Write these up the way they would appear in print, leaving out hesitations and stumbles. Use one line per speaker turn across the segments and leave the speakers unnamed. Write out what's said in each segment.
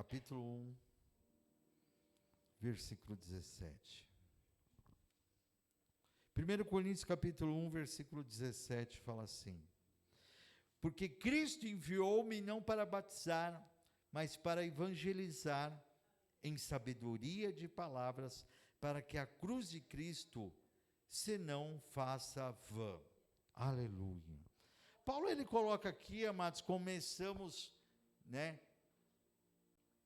capítulo 1, versículo 17. 1 Coríntios capítulo 1, versículo 17 fala assim: porque Cristo enviou-me não para batizar, mas para evangelizar em sabedoria de palavras, para que a cruz de Cristo se não faça vã. Aleluia. Paulo ele coloca aqui, amados, começamos,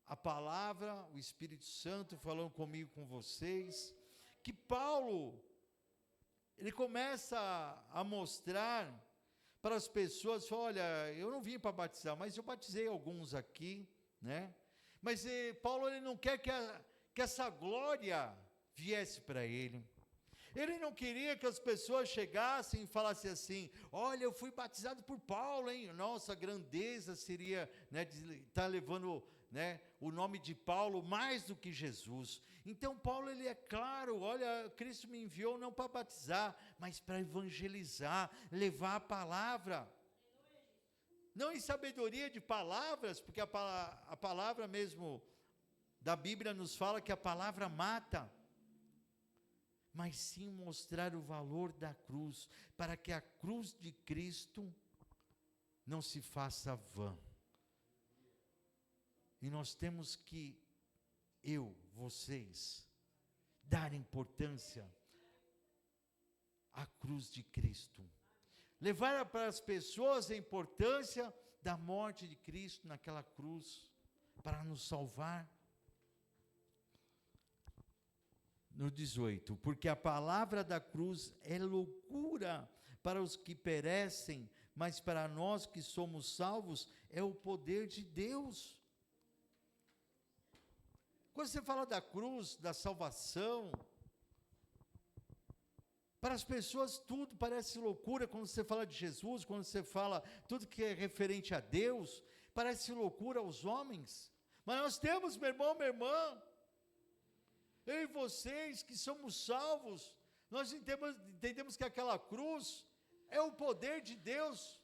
a palavra, o Espírito Santo falando comigo, com vocês, que Paulo, ele começa a mostrar para as pessoas, fala, olha, eu não vim para batizar, mas eu batizei alguns aqui, mas Paulo ele não quer que essa glória viesse para ele. Ele não queria que as pessoas chegassem e falassem assim, olha, eu fui batizado por Paulo, hein? Nossa, grandeza seria, de estar levando, o nome de Paulo mais do que Jesus. Então Paulo, ele é claro, olha, Cristo me enviou não para batizar, mas para evangelizar, levar a palavra. Não em sabedoria de palavras, porque a palavra mesmo da Bíblia nos fala que a palavra mata, mas sim mostrar o valor da cruz, para que a cruz de Cristo não se faça vã. E nós temos que, vocês, dar importância à cruz de Cristo. Levar para as pessoas a importância da morte de Cristo naquela cruz, para nos salvar. No 18, porque a palavra da cruz é loucura para os que perecem, mas para nós que somos salvos é o poder de Deus. Quando você fala da cruz, da salvação, para as pessoas tudo parece loucura. Quando você fala de Jesus, quando você fala tudo que é referente a Deus, parece loucura aos homens. Mas nós temos, meu irmão, minha irmã, eu e vocês que somos salvos, nós entendemos que aquela cruz é o poder de Deus,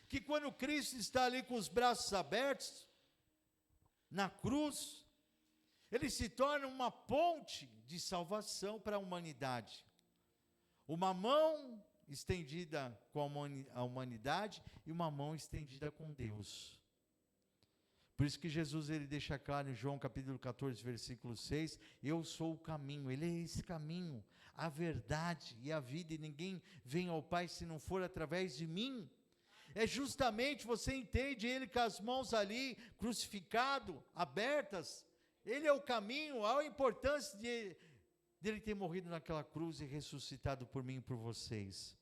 que quando Cristo está ali com os braços abertos, na cruz, ele se torna uma ponte de salvação para a humanidade. Uma mão estendida com a humanidade e uma mão estendida com Deus. Por isso que Jesus ele deixa claro em João capítulo 14, versículo 6, eu sou o caminho, ele é esse caminho, a verdade e a vida, e ninguém vem ao Pai se não for através de mim. É justamente, você entende, ele com as mãos ali, crucificado, abertas, ele é o caminho, há a importância dele ter morrido naquela cruz e ressuscitado por mim e por vocês.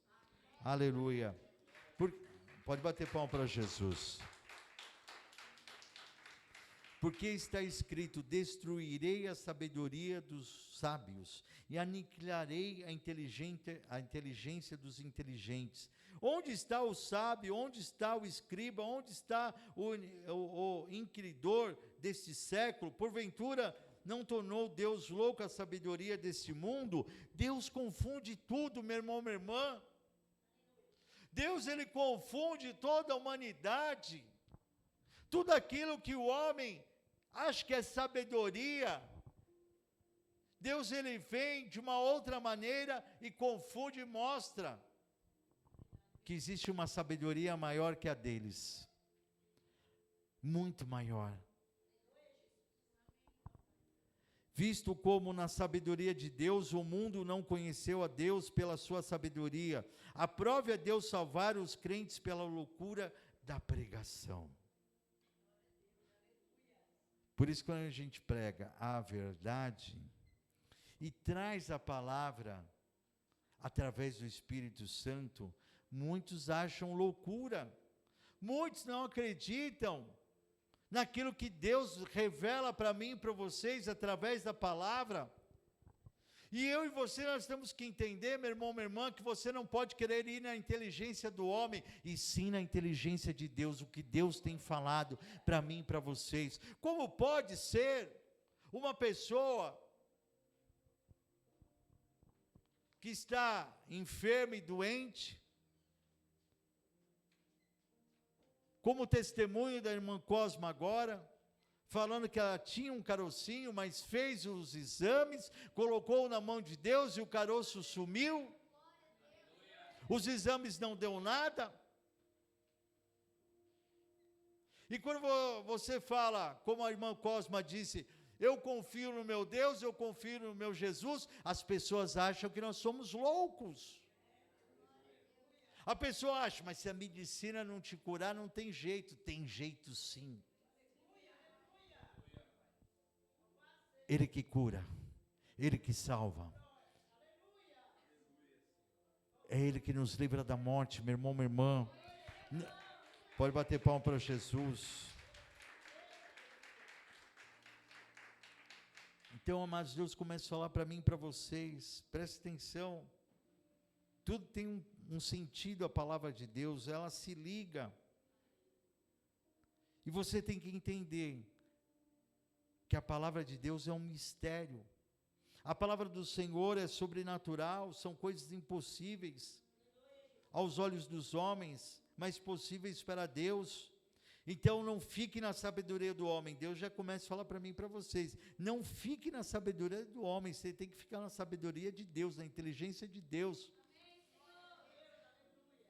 Aleluia. Pode bater palma para Jesus. Porque está escrito, destruirei a sabedoria dos sábios e aniquilarei a inteligência dos inteligentes. Onde está o sábio? Onde está o escriba? Onde está o inquiridor deste século? Porventura não tornou Deus louco a sabedoria deste mundo? Deus confunde tudo, meu irmão, minha irmã. Deus ele confunde toda a humanidade. Tudo aquilo que o homem acha que é sabedoria, Deus ele vem de uma outra maneira e confunde e mostra que existe uma sabedoria maior que a deles, muito maior. Visto como na sabedoria de Deus o mundo não conheceu a Deus pela sua sabedoria, aprove a Deus salvar os crentes pela loucura da pregação. Por isso, quando a gente prega a verdade e traz a palavra através do Espírito Santo, muitos acham loucura, muitos não acreditam naquilo que Deus revela para mim e para vocês através da palavra. E eu e você, nós temos que entender, meu irmão, minha irmã, que você não pode querer ir na inteligência do homem, e sim na inteligência de Deus, o que Deus tem falado para mim e para vocês. Como pode ser uma pessoa que está enferma e doente, como testemunho da irmã Cosma agora, falando que ela tinha um carocinho, mas fez os exames, colocou na mão de Deus e o caroço sumiu. Os exames não deu nada. E quando você fala, como a irmã Cosma disse, eu confio no meu Deus, eu confio no meu Jesus, as pessoas acham que nós somos loucos. A pessoa acha, mas se a medicina não te curar, não tem jeito. Tem jeito sim. Ele que cura, Ele que salva. É Ele que nos livra da morte, meu irmão, minha irmã. Pode bater palma para Jesus. Então, amados, Deus começa a falar para mim e para vocês, preste atenção, tudo tem um sentido, a palavra de Deus, ela se liga, e você tem que entender, que a palavra de Deus é um mistério, a palavra do Senhor é sobrenatural, são coisas impossíveis, aos olhos dos homens, mas possíveis para Deus. Então não fique na sabedoria do homem. Deus já começa a falar para mim e para vocês, não fique na sabedoria do homem, você tem que ficar na sabedoria de Deus, na inteligência de Deus.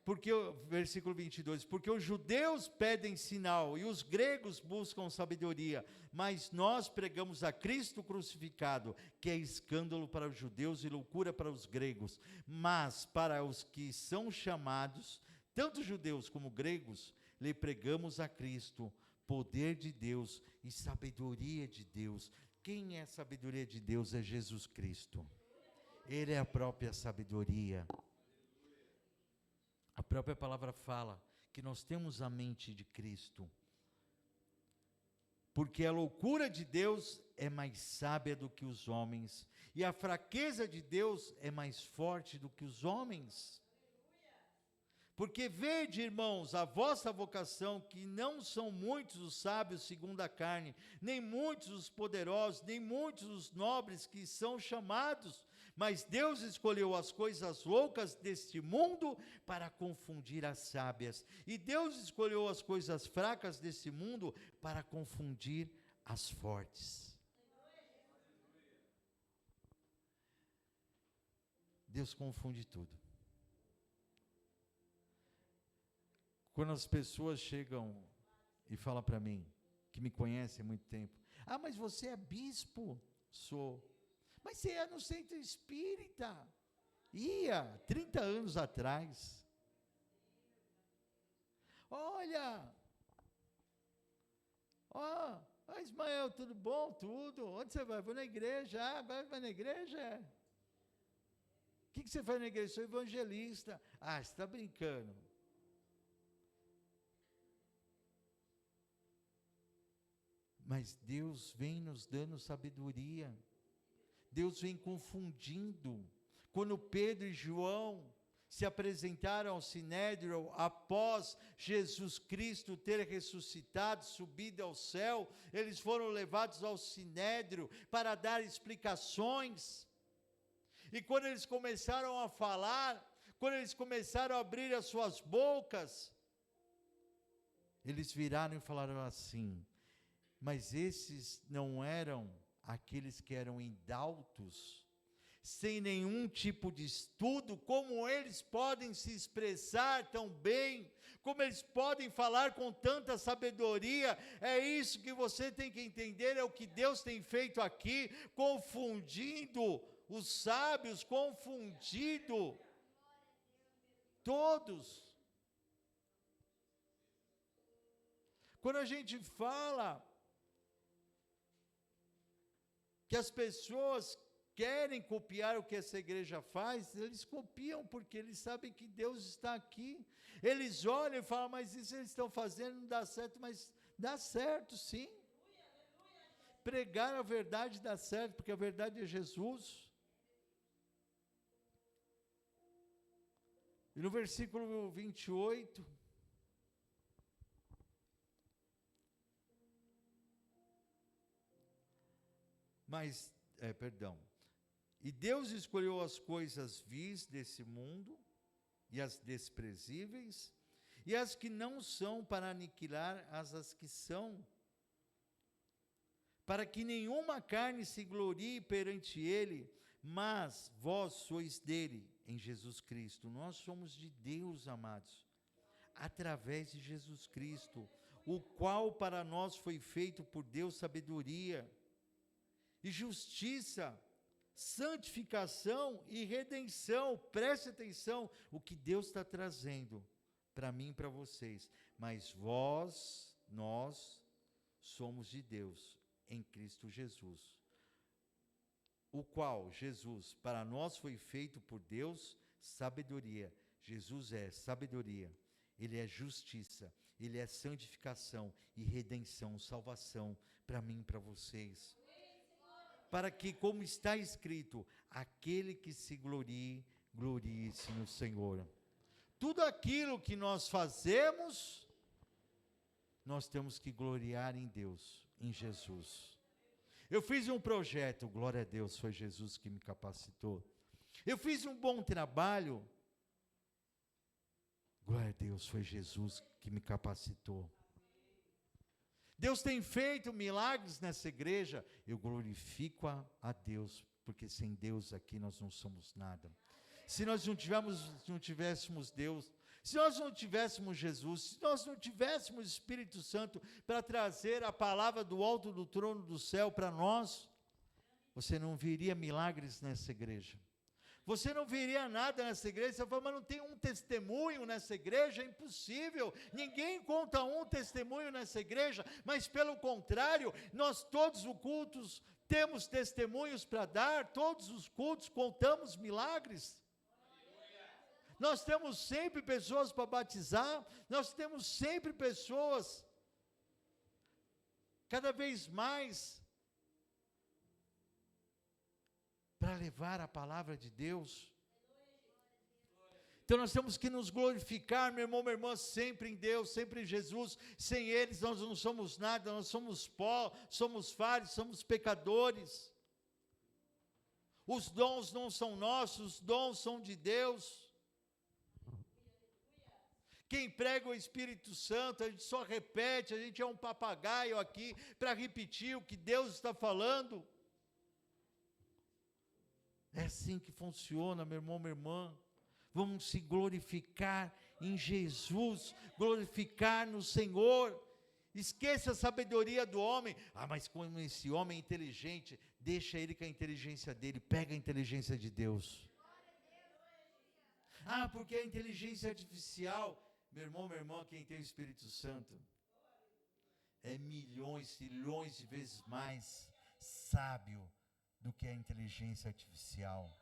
Porque, versículo 22, porque os judeus pedem sinal, e os gregos buscam sabedoria, mas nós pregamos a Cristo crucificado, que é escândalo para os judeus e loucura para os gregos, mas para os que são chamados, tanto judeus como gregos, lhe pregamos a Cristo, poder de Deus e sabedoria de Deus. Quem é a sabedoria de Deus? É Jesus Cristo. Ele é a própria sabedoria. A própria palavra fala que nós temos a mente de Cristo. Porque a loucura de Deus é mais sábia do que os homens, e a fraqueza de Deus é mais forte do que os homens. Porque vede, irmãos, a vossa vocação, que não são muitos os sábios segundo a carne, nem muitos os poderosos, nem muitos os nobres que são chamados, mas Deus escolheu as coisas loucas deste mundo para confundir as sábias, e Deus escolheu as coisas fracas deste mundo para confundir as fortes. Deus confunde tudo. Quando as pessoas chegam e falam para mim, que me conhecem há muito tempo, ah, mas você é bispo? Sou. Mas você é no centro espírita? Ia, 30 anos atrás. Olha, ó, Ismael, tudo bom? Tudo. Onde você vai? Vou na igreja. Ah, agora vai na igreja? O que você faz na igreja? Sou evangelista. Ah, você está brincando. Mas Deus vem nos dando sabedoria, Deus vem confundindo. Quando Pedro e João se apresentaram ao Sinédrio, após Jesus Cristo ter ressuscitado, subido ao céu, eles foram levados ao Sinédrio para dar explicações, e quando eles começaram a falar, quando eles começaram a abrir as suas bocas, eles viraram e falaram assim, mas esses não eram aqueles que eram indautos, sem nenhum tipo de estudo, como eles podem se expressar tão bem, como eles podem falar com tanta sabedoria? É isso que você tem que entender, é o que Deus tem feito aqui, confundindo os sábios, confundindo todos. Quando a gente fala que as pessoas querem copiar o que essa igreja faz, eles copiam porque eles sabem que Deus está aqui. Eles olham e falam, mas isso eles estão fazendo não dá certo, mas dá certo sim. Pregar a verdade dá certo, porque a verdade é Jesus. E no versículo 28, e Deus escolheu as coisas vis desse mundo, e as desprezíveis, e as que não são, para aniquilar as que são, para que nenhuma carne se glorie perante ele, mas vós sois dele, em Jesus Cristo. Nós somos de Deus, amados, através de Jesus Cristo, o qual para nós foi feito por Deus sabedoria e justiça, santificação e redenção. Preste atenção, o que Deus está trazendo para mim e para vocês. Mas nós somos de Deus, em Cristo Jesus, o qual, Jesus, para nós foi feito por Deus sabedoria. Jesus é sabedoria, ele é justiça, ele é santificação e redenção, salvação para mim e para vocês. Para que, como está escrito, aquele que se glorie, glorie-se no Senhor. Tudo aquilo que nós fazemos, nós temos que gloriar em Deus, em Jesus. Eu fiz um projeto, glória a Deus, foi Jesus que me capacitou. Eu fiz um bom trabalho, glória a Deus, foi Jesus que me capacitou. Deus tem feito milagres nessa igreja, eu glorifico a Deus, porque sem Deus aqui nós não somos nada. Se nós não tivéssemos Deus, se nós não tivéssemos Jesus, se nós não tivéssemos Espírito Santo para trazer a palavra do alto do trono do céu para nós, você não veria milagres nessa igreja. Você não veria nada nessa igreja. Você fala, mas não tem um testemunho nessa igreja? É impossível. Ninguém conta um testemunho nessa igreja, mas pelo contrário, nós todos os cultos temos testemunhos para dar, todos os cultos contamos milagres. Nós temos sempre pessoas para batizar, nós temos sempre pessoas, cada vez mais, para levar a palavra de Deus. Então nós temos que nos glorificar, meu irmão, minha irmã, sempre em Deus, sempre em Jesus. Sem eles nós não somos nada, nós somos pó, somos falhos, somos pecadores. Os dons não são nossos, os dons são de Deus. Quem prega o Espírito Santo, a gente só repete, a gente é um papagaio aqui para repetir o que Deus está falando. É assim que funciona, meu irmão, minha irmã. Vamos se glorificar em Jesus, glorificar no Senhor. Esqueça a sabedoria do homem. Ah, mas como esse homem é inteligente, deixa ele com a inteligência dele, pega a inteligência de Deus. Ah, porque a inteligência artificial, meu irmão, minha irmã, quem tem o Espírito Santo, é milhões, trilhões de vezes mais sábio do que a inteligência artificial.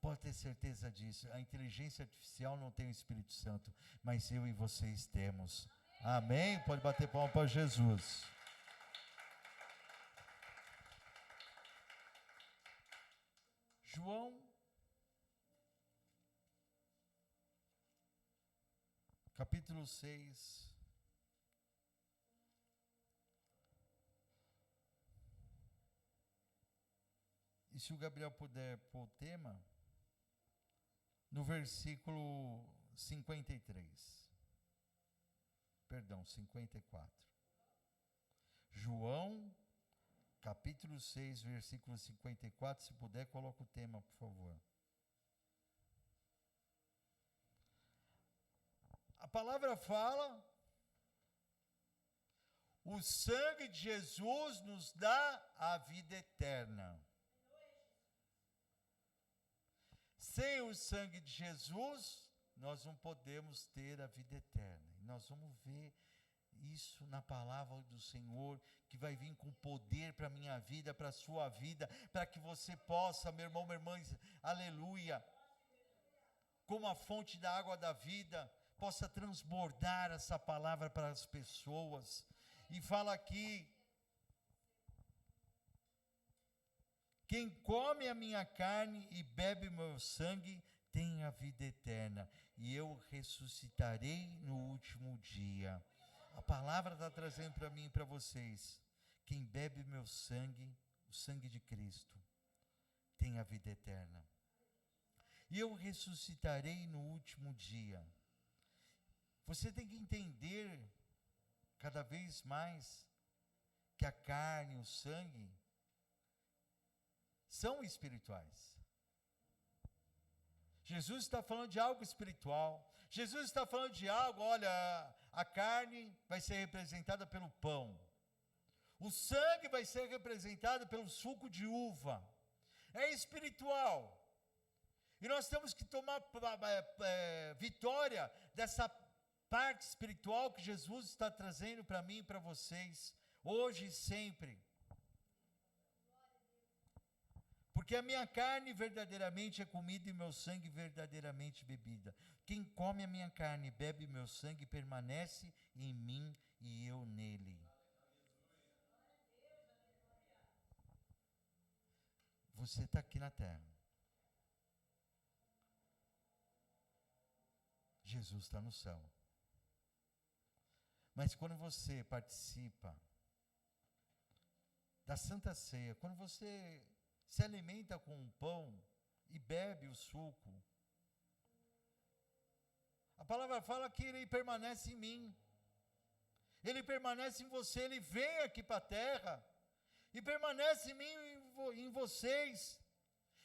Pode ter certeza disso. A inteligência artificial não tem o Espírito Santo, mas eu e vocês temos. Amém? Pode bater palma para Jesus. João, capítulo 6. E se o Gabriel puder pôr o tema, no versículo 53. Perdão, 54. João, capítulo 6, versículo 54. Se puder, coloca o tema, por favor. A palavra fala: o sangue de Jesus nos dá a vida eterna. Sem o sangue de Jesus, nós não podemos ter a vida eterna. E nós vamos ver isso na palavra do Senhor, que vai vir com poder para a minha vida, para a sua vida, para que você possa, meu irmão, minha irmã, aleluia, como a fonte da água da vida, possa transbordar essa palavra para as pessoas. E fala aqui: quem come a minha carne e bebe meu sangue tem a vida eterna, e eu ressuscitarei no último dia. A palavra está trazendo para mim e para vocês: quem bebe meu sangue, o sangue de Cristo, tem a vida eterna. E eu ressuscitarei no último dia. Você tem que entender cada vez mais que a carne e o sangue são espirituais. Jesus está falando de algo espiritual. Jesus está falando de algo, olha, a carne vai ser representada pelo pão. O sangue vai ser representado pelo suco de uva. É espiritual. E nós temos que tomar vitória dessa parte espiritual que Jesus está trazendo para mim e para vocês, hoje e sempre. Porque a minha carne verdadeiramente é comida e meu sangue verdadeiramente bebida. Quem come a minha carne e bebe meu sangue permanece em mim e eu nele. Você está aqui na terra. Jesus está no céu. Mas quando você participa da Santa Ceia, quando você se alimenta com o pão e bebe o suco, a palavra fala que ele permanece em mim, ele permanece em você, ele vem aqui para a terra, e permanece em mim e em vocês,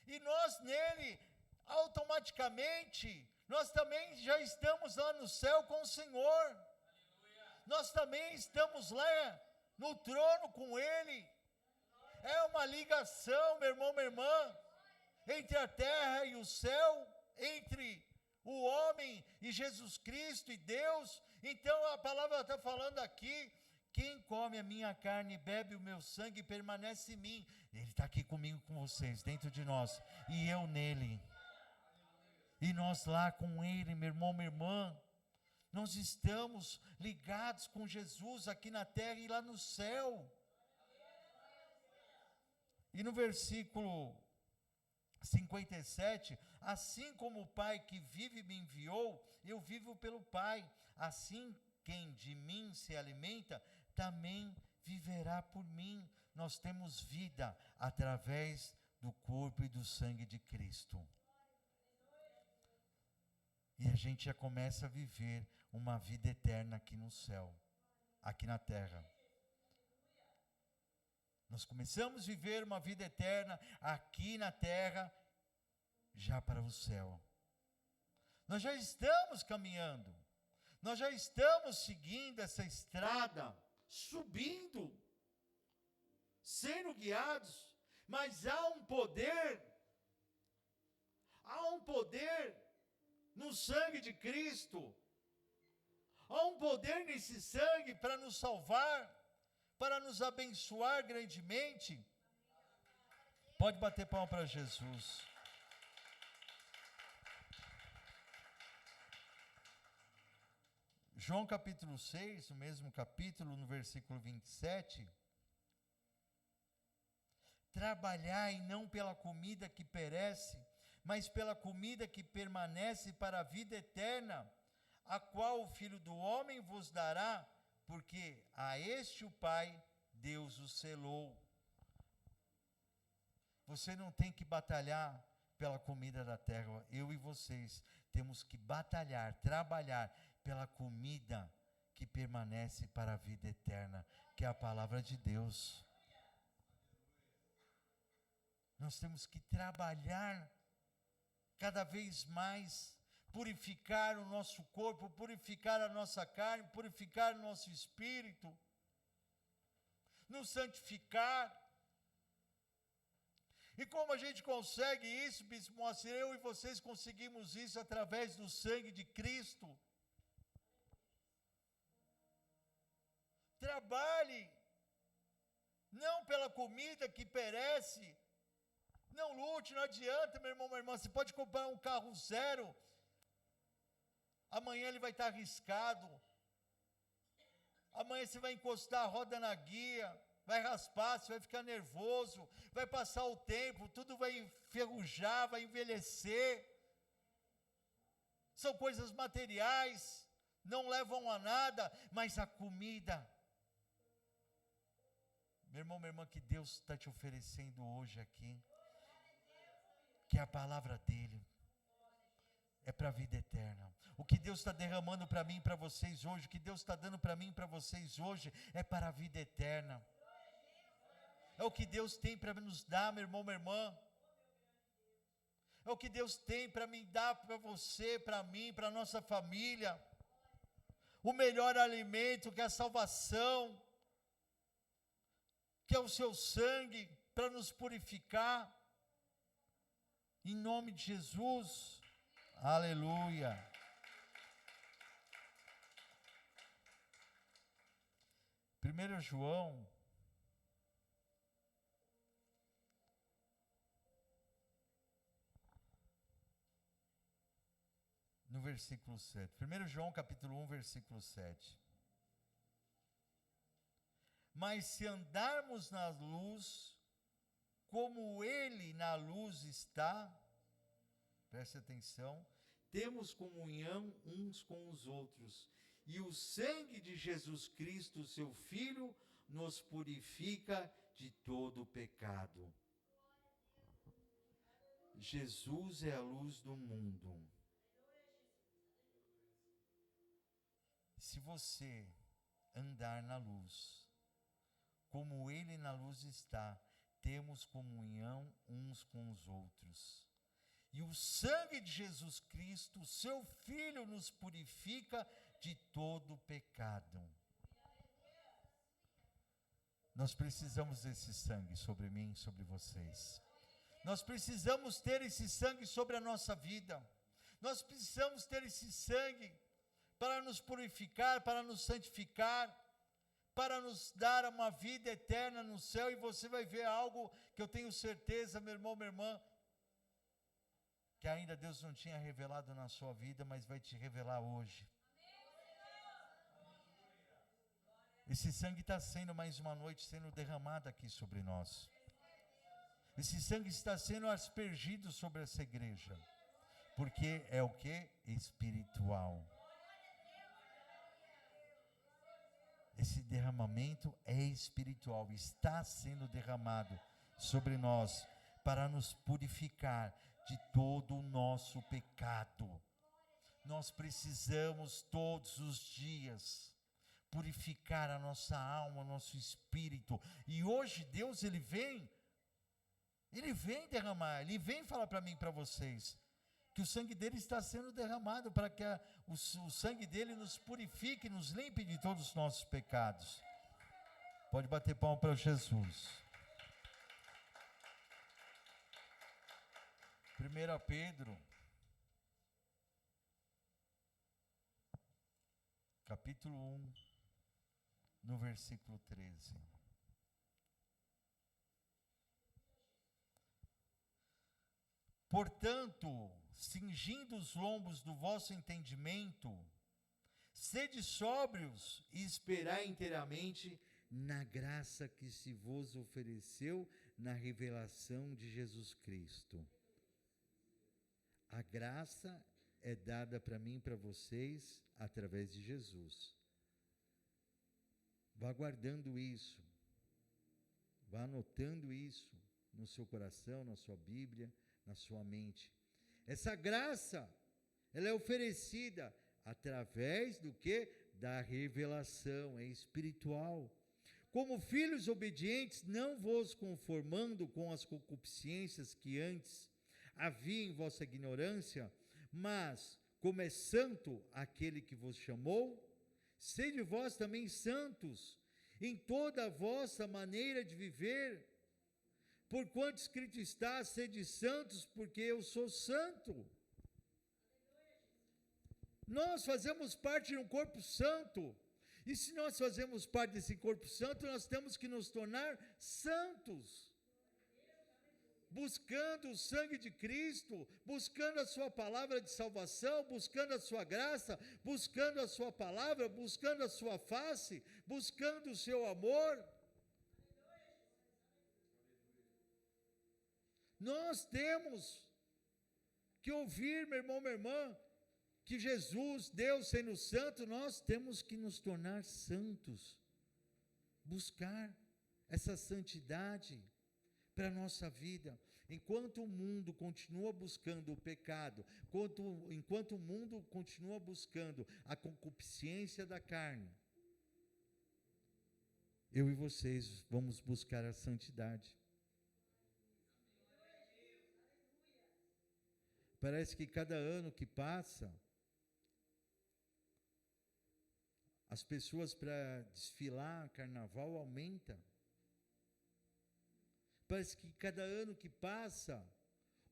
e nós nele, automaticamente, nós também já estamos lá no céu com o Senhor, aleluia. Nós também estamos lá no trono com ele, é uma ligação, meu irmão, minha irmã, entre a terra e o céu, entre o homem e Jesus Cristo e Deus. Então a palavra está falando aqui, quem come a minha carne e bebe o meu sangue permanece em mim. Ele está aqui comigo, com vocês, dentro de nós, e eu nele. E nós lá com ele, meu irmão, minha irmã, nós estamos ligados com Jesus aqui na terra e lá no céu. E no versículo 57, assim como o Pai que vive me enviou, eu vivo pelo Pai, assim quem de mim se alimenta, também viverá por mim. Nós temos vida através do corpo e do sangue de Cristo. E a gente já começa a viver uma vida eterna aqui no céu, aqui na terra. Nós começamos a viver uma vida eterna aqui na terra, já para o céu. Nós já estamos caminhando, nós já estamos seguindo essa estrada, subindo, sendo guiados, mas há um poder no sangue de Cristo, há um poder nesse sangue para nos salvar, para nos abençoar grandemente. Pode bater palma para Jesus. João capítulo 6, o mesmo capítulo, no versículo 27. Trabalhai não pela comida que perece, mas pela comida que permanece para a vida eterna, a qual o Filho do Homem vos dará, porque a este o Pai, Deus o selou. Você não tem que batalhar pela comida da terra. Eu e vocês temos que batalhar, trabalhar pela comida que permanece para a vida eterna, que é a palavra de Deus. Nós temos que trabalhar cada vez mais, purificar o nosso corpo, purificar a nossa carne, purificar o nosso espírito, nos santificar. E como a gente consegue isso, Bispo Moacir? Eu e vocês conseguimos isso através do sangue de Cristo. Trabalhe, não pela comida que perece, não lute, não adianta, meu irmão, minha irmã, você pode comprar um carro zero, amanhã ele vai estar arriscado, amanhã você vai encostar a roda na guia, vai raspar, você vai ficar nervoso, vai passar o tempo, tudo vai enferrujar, vai envelhecer, são coisas materiais, não levam a nada, mas a comida, meu irmão, minha irmã, que Deus está te oferecendo hoje aqui, que é a palavra dEle, é para a vida eterna. O que Deus está derramando para mim e para vocês hoje, o que Deus está dando para mim e para vocês hoje, é para a vida eterna. É o que Deus tem para nos dar, meu irmão, minha irmã. É o que Deus tem para me dar, para você, para mim, para a nossa família. O melhor alimento que é a salvação, que é o seu sangue para nos purificar. Em nome de Jesus. Aleluia. Primeiro João, no versículo 7. 1 João capítulo 1, versículo 7. Mas se andarmos na luz, como Ele na luz está, preste atenção, temos comunhão uns com os outros, e o sangue de Jesus Cristo, seu Filho, nos purifica de todo pecado. Jesus é a luz do mundo. Se você andar na luz, como Ele na luz está, temos comunhão uns com os outros. E o sangue de Jesus Cristo, seu Filho, nos purifica de todo pecado. Nós precisamos desse sangue sobre mim, sobre vocês. Nós precisamos ter esse sangue sobre a nossa vida. Nós precisamos ter esse sangue para nos purificar, para nos santificar, para nos dar uma vida eterna no céu. E você vai ver algo que eu tenho certeza, meu irmão, minha irmã, que ainda Deus não tinha revelado na sua vida, mas vai te revelar hoje. Esse sangue está sendo mais uma noite sendo derramado aqui sobre nós. Esse sangue está sendo aspergido sobre essa igreja, porque é o que? Espiritual. Esse derramamento é espiritual, está sendo derramado sobre nós para nos purificar de todo o nosso pecado. Nós precisamos todos os dias purificar a nossa alma, o nosso espírito. E hoje Deus, Ele vem derramar, Ele vem falar para mim e para vocês, que o sangue dele está sendo derramado para que o sangue dele nos purifique, nos limpe de todos os nossos pecados. Pode bater palma para Jesus. 1 Pedro, capítulo 1, no versículo 13. Portanto, cingindo os lombos do vosso entendimento, sede sóbrios e esperai inteiramente na graça que se vos ofereceu na revelação de Jesus Cristo. A graça é dada para mim e para vocês através de Jesus. Vá guardando isso, vá anotando isso no seu coração, na sua Bíblia, na sua mente. Essa graça, ela é oferecida através do que? Da revelação, é espiritual. Como filhos obedientes, não vos conformando com as concupiscências que antes havia em vossa ignorância, mas, como é santo aquele que vos chamou, sede vós também santos em toda a vossa maneira de viver, porquanto escrito está, sede santos, porque eu sou santo. Nós fazemos parte de um corpo santo, e se nós fazemos parte desse corpo santo, nós temos que nos tornar santos, buscando o sangue de Cristo, buscando a sua palavra de salvação, buscando a sua graça, buscando a sua palavra, buscando a sua face, buscando o seu amor. Nós temos que ouvir, meu irmão, minha irmã, que Jesus, Deus sendo santo, nós temos que nos tornar santos, buscar essa santidade para a nossa vida. Enquanto o mundo continua buscando o pecado, enquanto o mundo continua buscando a concupiscência da carne, eu e vocês vamos buscar a santidade. Parece que cada ano que passa, as pessoas para desfilar carnaval aumenta. Parece que cada ano que passa,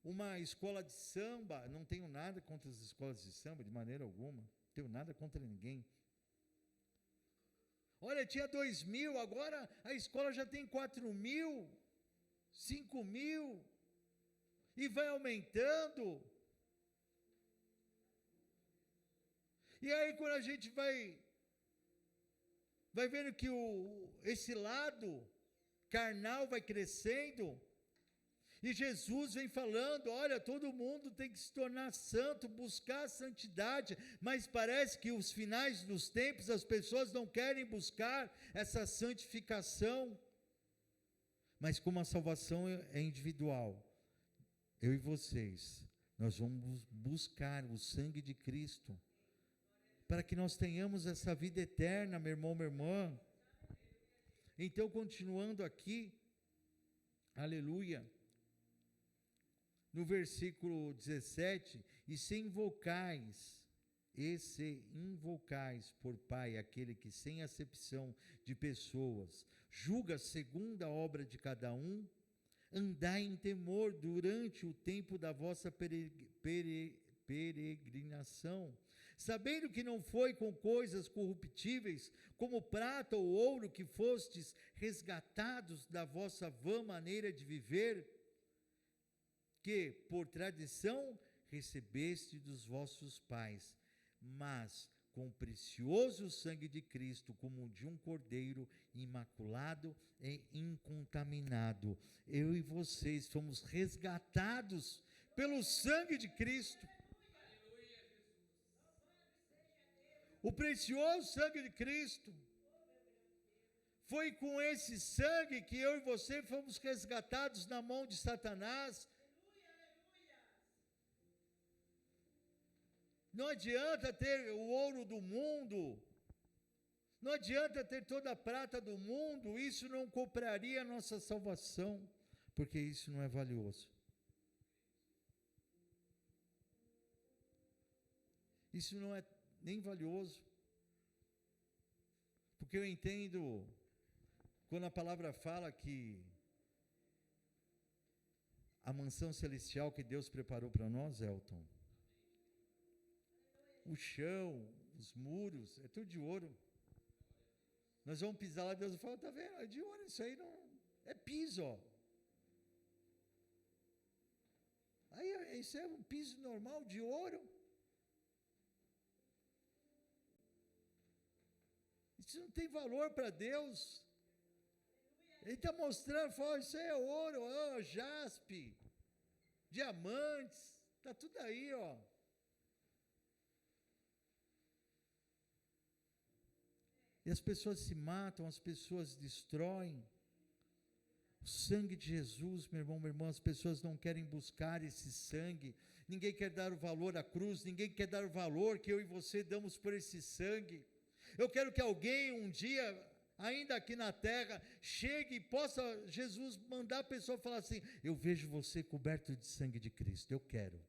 uma escola de samba, não tenho nada contra as escolas de samba, de maneira alguma, não tenho nada contra ninguém. Olha, tinha 2.000, agora a escola já tem 4.000, 5.000, e vai aumentando. E aí quando a gente vai vendo que esse lado carnal vai crescendo, e Jesus vem falando, olha, todo mundo tem que se tornar santo, buscar a santidade, mas parece que os finais dos tempos, as pessoas não querem buscar essa santificação, mas como a salvação é individual, eu e vocês, nós vamos buscar o sangue de Cristo, para que nós tenhamos essa vida eterna, meu irmão, minha irmã. Então, continuando aqui, aleluia, no versículo 17, e se invocais por Pai, aquele que sem acepção de pessoas, julga segundo a obra de cada um, andai em temor durante o tempo da vossa peregrinação, sabendo que não foi com coisas corruptíveis, como prata ou ouro, que fostes resgatados da vossa vã maneira de viver, que por tradição recebeste dos vossos pais, mas com o precioso sangue de Cristo, como o de um cordeiro imaculado e incontaminado. Eu e vocês fomos resgatados pelo sangue de Cristo. O precioso sangue de Cristo. Foi com esse sangue que eu e você fomos resgatados na mão de Satanás. Não adianta ter o ouro do mundo, não adianta ter toda a prata do mundo, isso não compraria a nossa salvação, porque isso não é valioso. Isso não é nem valioso, porque eu entendo, quando a palavra fala que a mansão celestial que Deus preparou para nós, Elton, o chão, os muros, é tudo de ouro. Nós vamos pisar lá, Deus fala, tá vendo, é de ouro, isso aí não, é piso, ó. Aí isso é um piso normal de ouro. Isso não tem valor para Deus. Ele está mostrando, fala, isso aí é ouro, ó, jaspe, diamantes, está tudo aí, ó. E as pessoas se matam, as pessoas destroem. O sangue de Jesus, meu irmão, minha irmã, as pessoas não querem buscar esse sangue. Ninguém quer dar o valor à cruz, ninguém quer dar o valor que eu e você damos por esse sangue. Eu quero que alguém um dia, ainda aqui na terra, chegue e possa, Jesus, mandar a pessoa falar assim, eu vejo você coberto de sangue de Cristo, eu quero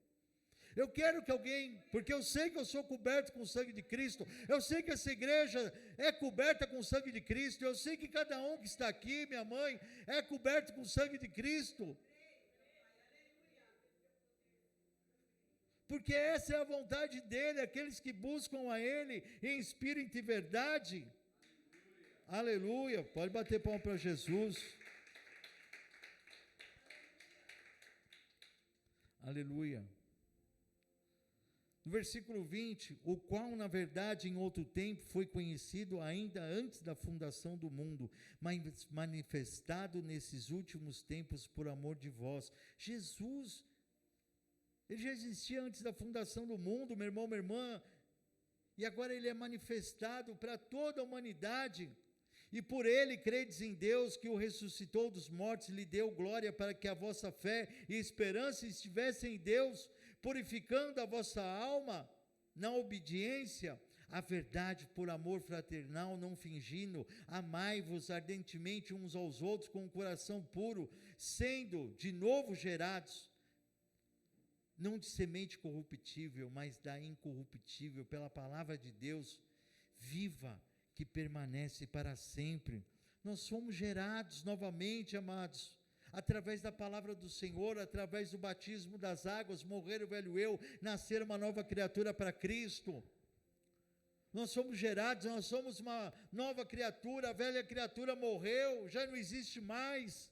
que alguém, porque eu sei que eu sou coberto com o sangue de Cristo, eu sei que essa igreja é coberta com o sangue de Cristo, eu sei que cada um que está aqui, minha mãe, é coberto com o sangue de Cristo, porque essa é a vontade dele, aqueles que buscam a ele em espírito e verdade. Aleluia, pode bater palma para Jesus. Aleluia. No versículo 20, o qual na verdade em outro tempo foi conhecido ainda antes da fundação do mundo, mas manifestado nesses últimos tempos por amor de vós. Jesus, ele já existia antes da fundação do mundo, meu irmão, minha irmã, e agora ele é manifestado para toda a humanidade. E por ele credes em Deus, que o ressuscitou dos mortos e lhe deu glória, para que a vossa fé e esperança estivessem em Deus, purificando a vossa alma na obediência a verdade por amor fraternal, não fingindo, amai-vos ardentemente uns aos outros com um coração puro, sendo de novo gerados, não de semente corruptível, mas da incorruptível, pela palavra de Deus, viva, que permanece para sempre. Nós somos gerados novamente, amados, através da palavra do Senhor, através do batismo das águas, morrer o velho eu, nascer uma nova criatura para Cristo. Nós somos gerados, nós somos uma nova criatura, a velha criatura morreu, já não existe mais.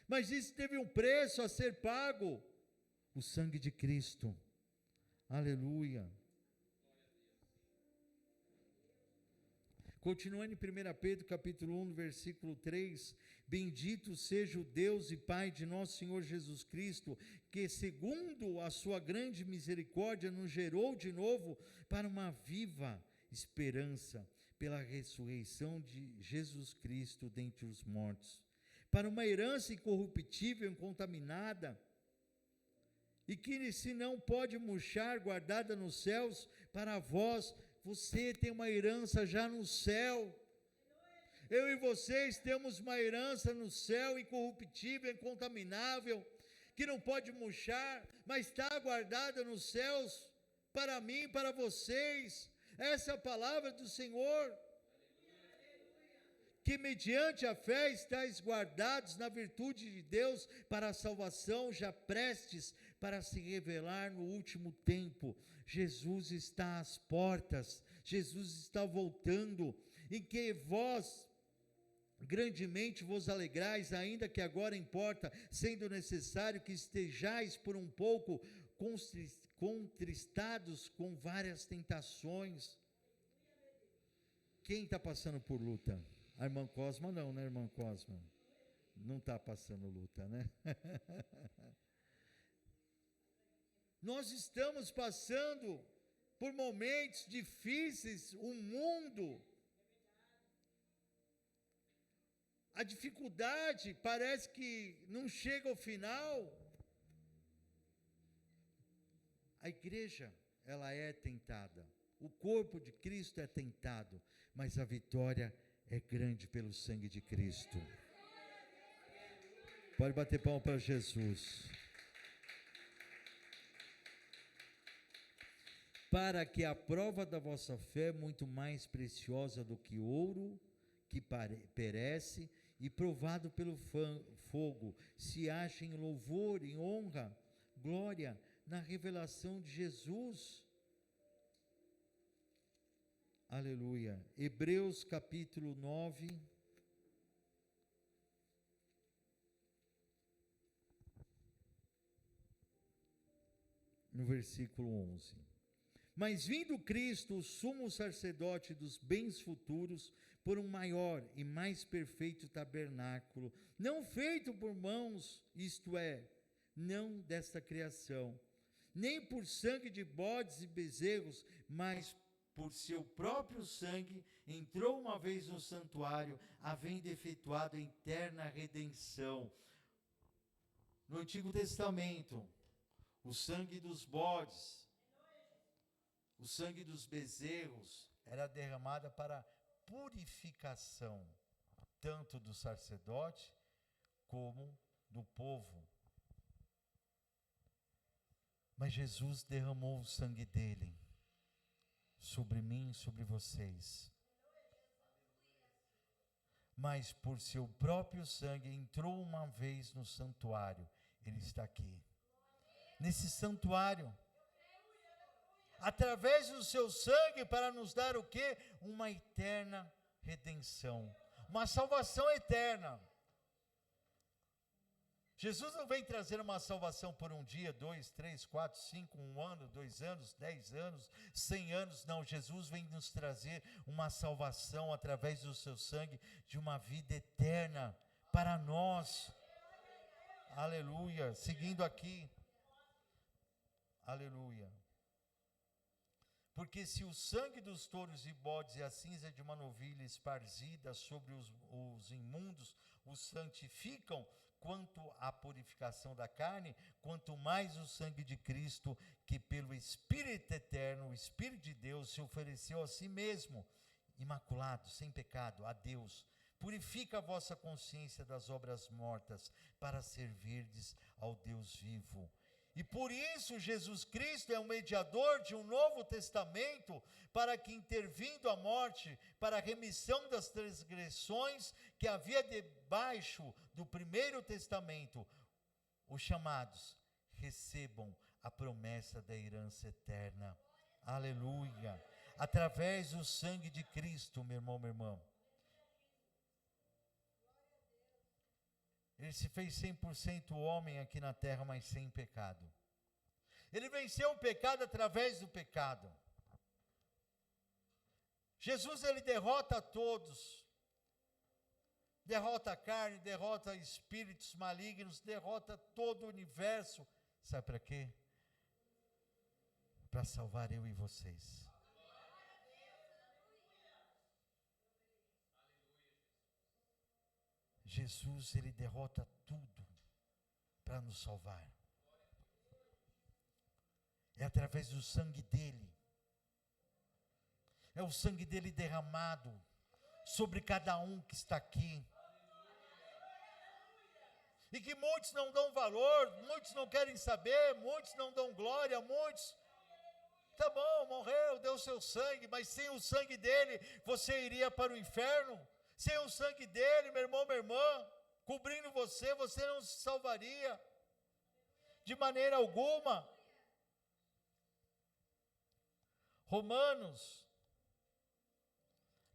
Mas isso teve um preço a ser pago, o sangue de Cristo. Aleluia. Continuando em 1 Pedro capítulo 1, versículo 3, bendito seja o Deus e Pai de nosso Senhor Jesus Cristo, que segundo a sua grande misericórdia nos gerou de novo para uma viva esperança, pela ressurreição de Jesus Cristo dentre os mortos, para uma herança incorruptível, incontaminada, e que se não pode murchar, guardada nos céus, para vós. Você tem uma herança já no céu. Eu e vocês temos uma herança no céu, incorruptível, incontaminável, que não pode murchar, mas está guardada nos céus, para mim, para vocês. Essa é a palavra do Senhor. Que mediante a fé estáis guardados na virtude de Deus para a salvação, já prestes para se revelar no último tempo. Jesus está às portas, Jesus está voltando, em que vós grandemente vos alegrais, ainda que agora importa, sendo necessário que estejais por um pouco contristados com várias tentações. Quem está passando por luta? A irmã Cosma não, né, irmã Cosma? Não está passando luta, né? Nós estamos passando por momentos difíceis, o mundo, a dificuldade parece que não chega ao final. A igreja, ela é tentada, o corpo de Cristo é tentado, mas a vitória é grande pelo sangue de Cristo. Pode bater palma para Jesus. Para que a prova da vossa fé, muito mais preciosa do que ouro, que perece, e provado pelo fogo, se ache em louvor, em honra, glória, na revelação de Jesus. Aleluia. Hebreus capítulo 9. No versículo 11. Mas vindo Cristo, o sumo sacerdote dos bens futuros, por um maior e mais perfeito tabernáculo, não feito por mãos, isto é, não desta criação, nem por sangue de bodes e bezerros, mas por seu próprio sangue, entrou uma vez no santuário, havendo efetuado a eterna redenção. No Antigo Testamento, o sangue dos bodes, o sangue dos bezerros, era derramado para purificação, tanto do sacerdote, como do povo. Mas Jesus derramou o sangue dele, sobre mim e sobre vocês. Mas por seu próprio sangue entrou uma vez no santuário. Ele está aqui, nesse santuário, através do seu sangue, para nos dar o quê? Uma eterna redenção, uma salvação eterna. Jesus não vem trazer uma salvação por um dia, 2, 3, 4, 5, 1 ano, 2 anos, 10 anos, 100 anos, não. Jesus vem nos trazer uma salvação através do seu sangue, de uma vida eterna para nós. Aleluia. Seguindo aqui, aleluia. Porque se o sangue dos touros e bodes e a cinza de uma novilha esparzida sobre os imundos os santificam, quanto à purificação da carne, quanto mais o sangue de Cristo, que pelo Espírito eterno, o Espírito de Deus, se ofereceu a si mesmo, imaculado, sem pecado, a Deus. Purifica a vossa consciência das obras mortas, para servirdes ao Deus vivo. E por isso Jesus Cristo é o mediador de um novo testamento, para que, intervindo a morte, para a remissão das transgressões que havia debaixo do primeiro testamento, os chamados recebam a promessa da herança eterna. Aleluia! Através do sangue de Cristo, meu irmão, minha irmã. Ele se fez 100% homem aqui na terra, mas sem pecado. Ele venceu o pecado através do pecado. Jesus, ele derrota a todos. Derrota a carne, derrota espíritos malignos, derrota todo o universo. Sabe para quê? Para salvar eu e vocês. Jesus, ele derrota tudo para nos salvar. É através do sangue dele. É o sangue dele derramado sobre cada um que está aqui. E que muitos não dão valor, muitos não querem saber, muitos não dão glória, muitos... Tá bom, morreu, deu seu sangue, mas sem o sangue dele, você iria para o inferno? Sem o sangue dele, meu irmão, minha irmã, cobrindo você, você não se salvaria, de maneira alguma. Romanos,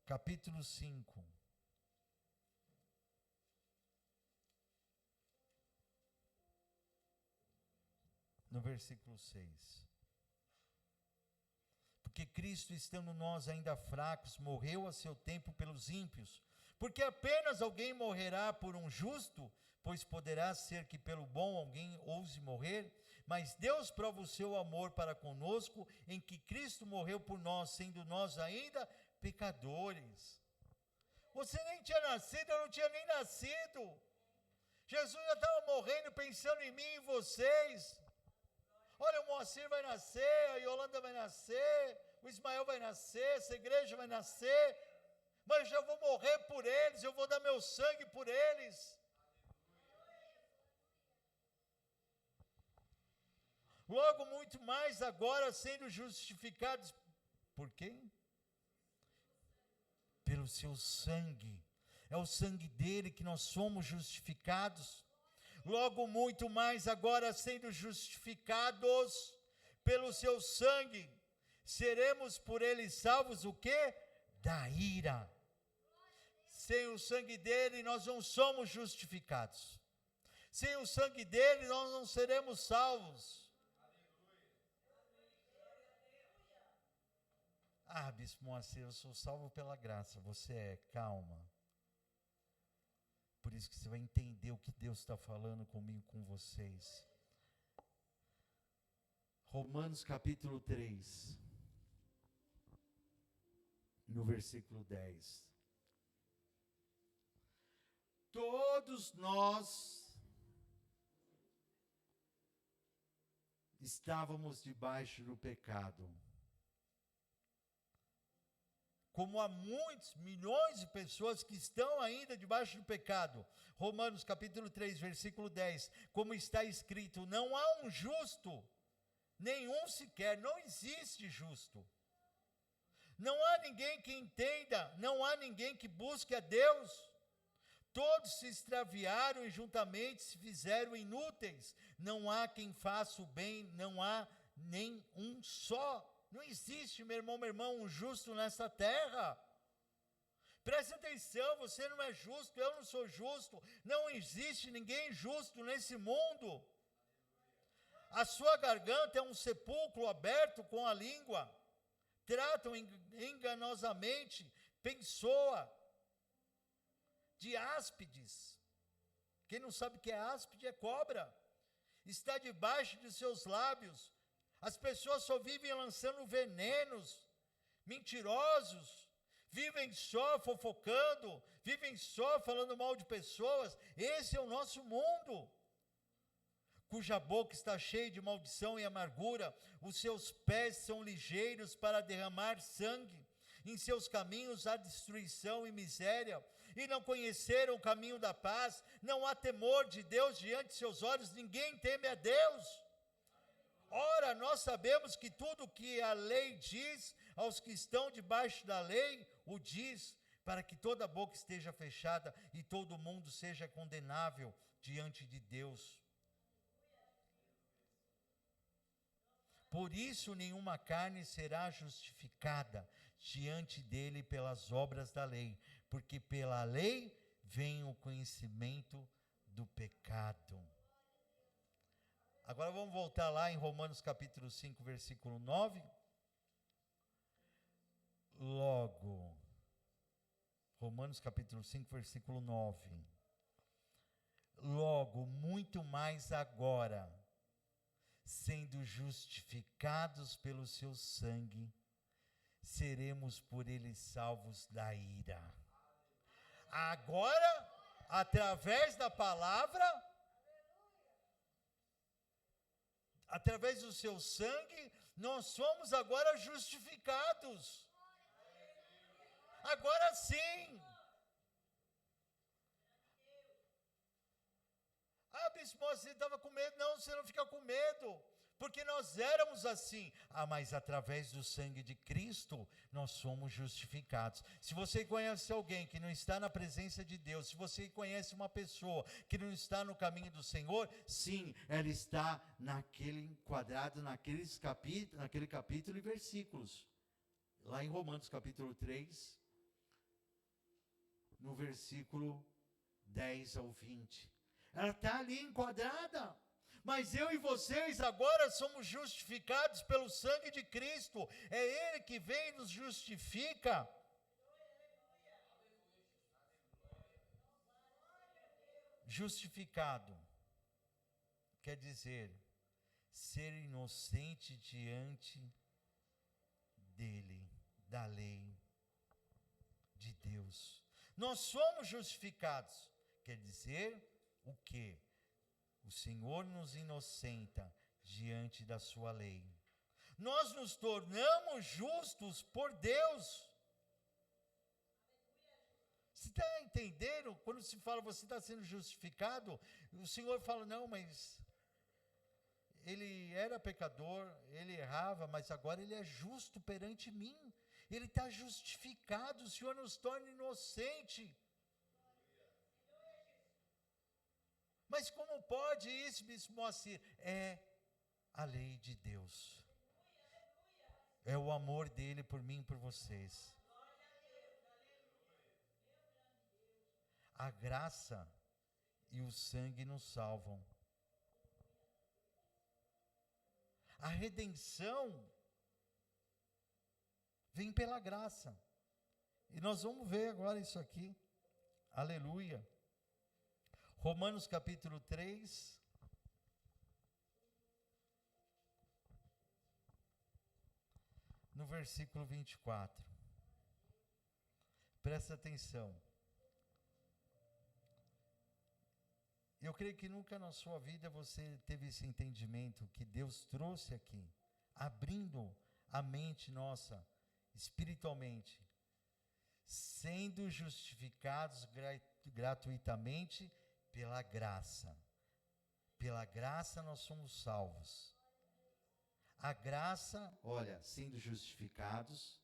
capítulo 5. No versículo 6. Porque Cristo, estando nós ainda fracos, morreu a seu tempo pelos ímpios. Porque apenas alguém morrerá por um justo, pois poderá ser que pelo bom alguém ouse morrer. Mas Deus prova o seu amor para conosco, em que Cristo morreu por nós, sendo nós ainda pecadores. Você nem tinha nascido, eu não tinha nem nascido. Jesus já estava morrendo, pensando em mim e em vocês. Olha, o Moacir vai nascer, a Yolanda vai nascer, o Ismael vai nascer, essa igreja vai nascer, mas eu vou morrer por eles, eu vou dar meu sangue por eles. Logo, muito mais agora sendo justificados, por quem? Pelo seu sangue. É o sangue dele que nós somos justificados. Logo, muito mais agora sendo justificados pelo seu sangue, seremos por ele salvos o quê? Da ira. Sem o sangue dele nós não somos justificados. Sem o sangue dele nós não seremos salvos. Ah, Bispo Moacir, eu sou salvo pela graça. Você é, calma. Por isso que você vai entender o que Deus está falando comigo, com vocês. Romanos capítulo 3, no versículo 10. Todos nós estávamos debaixo do pecado. Como há muitos, milhões de pessoas que estão ainda debaixo do pecado. Romanos capítulo 3, versículo 10. Como está escrito, não há um justo, nenhum sequer, não existe justo. Não há ninguém que entenda, não há ninguém que busque a Deus. Todos se extraviaram e juntamente se fizeram inúteis. Não há quem faça o bem, não há nem um só. Não existe, meu irmão, minha irmã, um justo nessa terra. Preste atenção, você não é justo, eu não sou justo. Não existe ninguém justo nesse mundo. A sua garganta é um sepulcro aberto com a língua. Tratam enganosamente, pessoa de áspides. Quem não sabe o que é áspide é cobra. Está debaixo de seus lábios. As pessoas só vivem lançando venenos, mentirosos, vivem só fofocando, vivem só falando mal de pessoas. Esse é o nosso mundo, cuja boca está cheia de maldição e amargura, os seus pés são ligeiros para derramar sangue, em seus caminhos há destruição e miséria, e não conheceram o caminho da paz. Não há temor de Deus diante de seus olhos, ninguém teme a Deus. Ora, nós sabemos que tudo o que a lei diz aos que estão debaixo da lei, o diz, para que toda boca esteja fechada e todo mundo seja condenável diante de Deus. Por isso, nenhuma carne será justificada diante dele pelas obras da lei, porque pela lei vem o conhecimento do pecado. Agora vamos voltar lá em Romanos capítulo 5, versículo 9. Logo, Romanos capítulo 5, versículo 9. Logo, muito mais agora, sendo justificados pelo seu sangue, seremos por ele salvos da ira. Agora, através da palavra, através do seu sangue, nós somos agora justificados. Agora sim. Ah, bispo, você estava com medo. Não, você não fica com medo, porque nós éramos assim. Ah, mas através do sangue de Cristo, nós somos justificados. Se você conhece alguém que não está na presença de Deus, se você conhece uma pessoa que não está no caminho do Senhor, sim, ela está naquele enquadrado, naquele capítulo e versículos. Lá em Romanos capítulo 3, no versículo 10 ao 20. Ela está ali enquadrada. Mas eu e vocês agora somos justificados pelo sangue de Cristo. É Ele que vem e nos justifica. Justificado quer dizer ser inocente diante dele, da lei de Deus. Nós somos justificados. Quer dizer o quê? O Senhor nos inocenta diante da sua lei. Nós nos tornamos justos por Deus. Você está entendendo? Quando se fala você está sendo justificado, o Senhor fala, não, mas ele era pecador, ele errava, mas agora ele é justo perante mim. Ele está justificado, o Senhor nos torna inocente. Mas como pode isso, bispo Moacir? É a lei de Deus. É o amor dele por mim e por vocês. A graça e o sangue nos salvam. A redenção vem pela graça. E nós vamos ver agora isso aqui. Aleluia. Romanos capítulo 3. No versículo 24. Presta atenção. Eu creio que nunca na sua vida você teve esse entendimento que Deus trouxe aqui, abrindo a mente nossa, espiritualmente, sendo justificados gratuitamente pela graça. Pela graça nós somos salvos. A graça, olha, sendo justificados,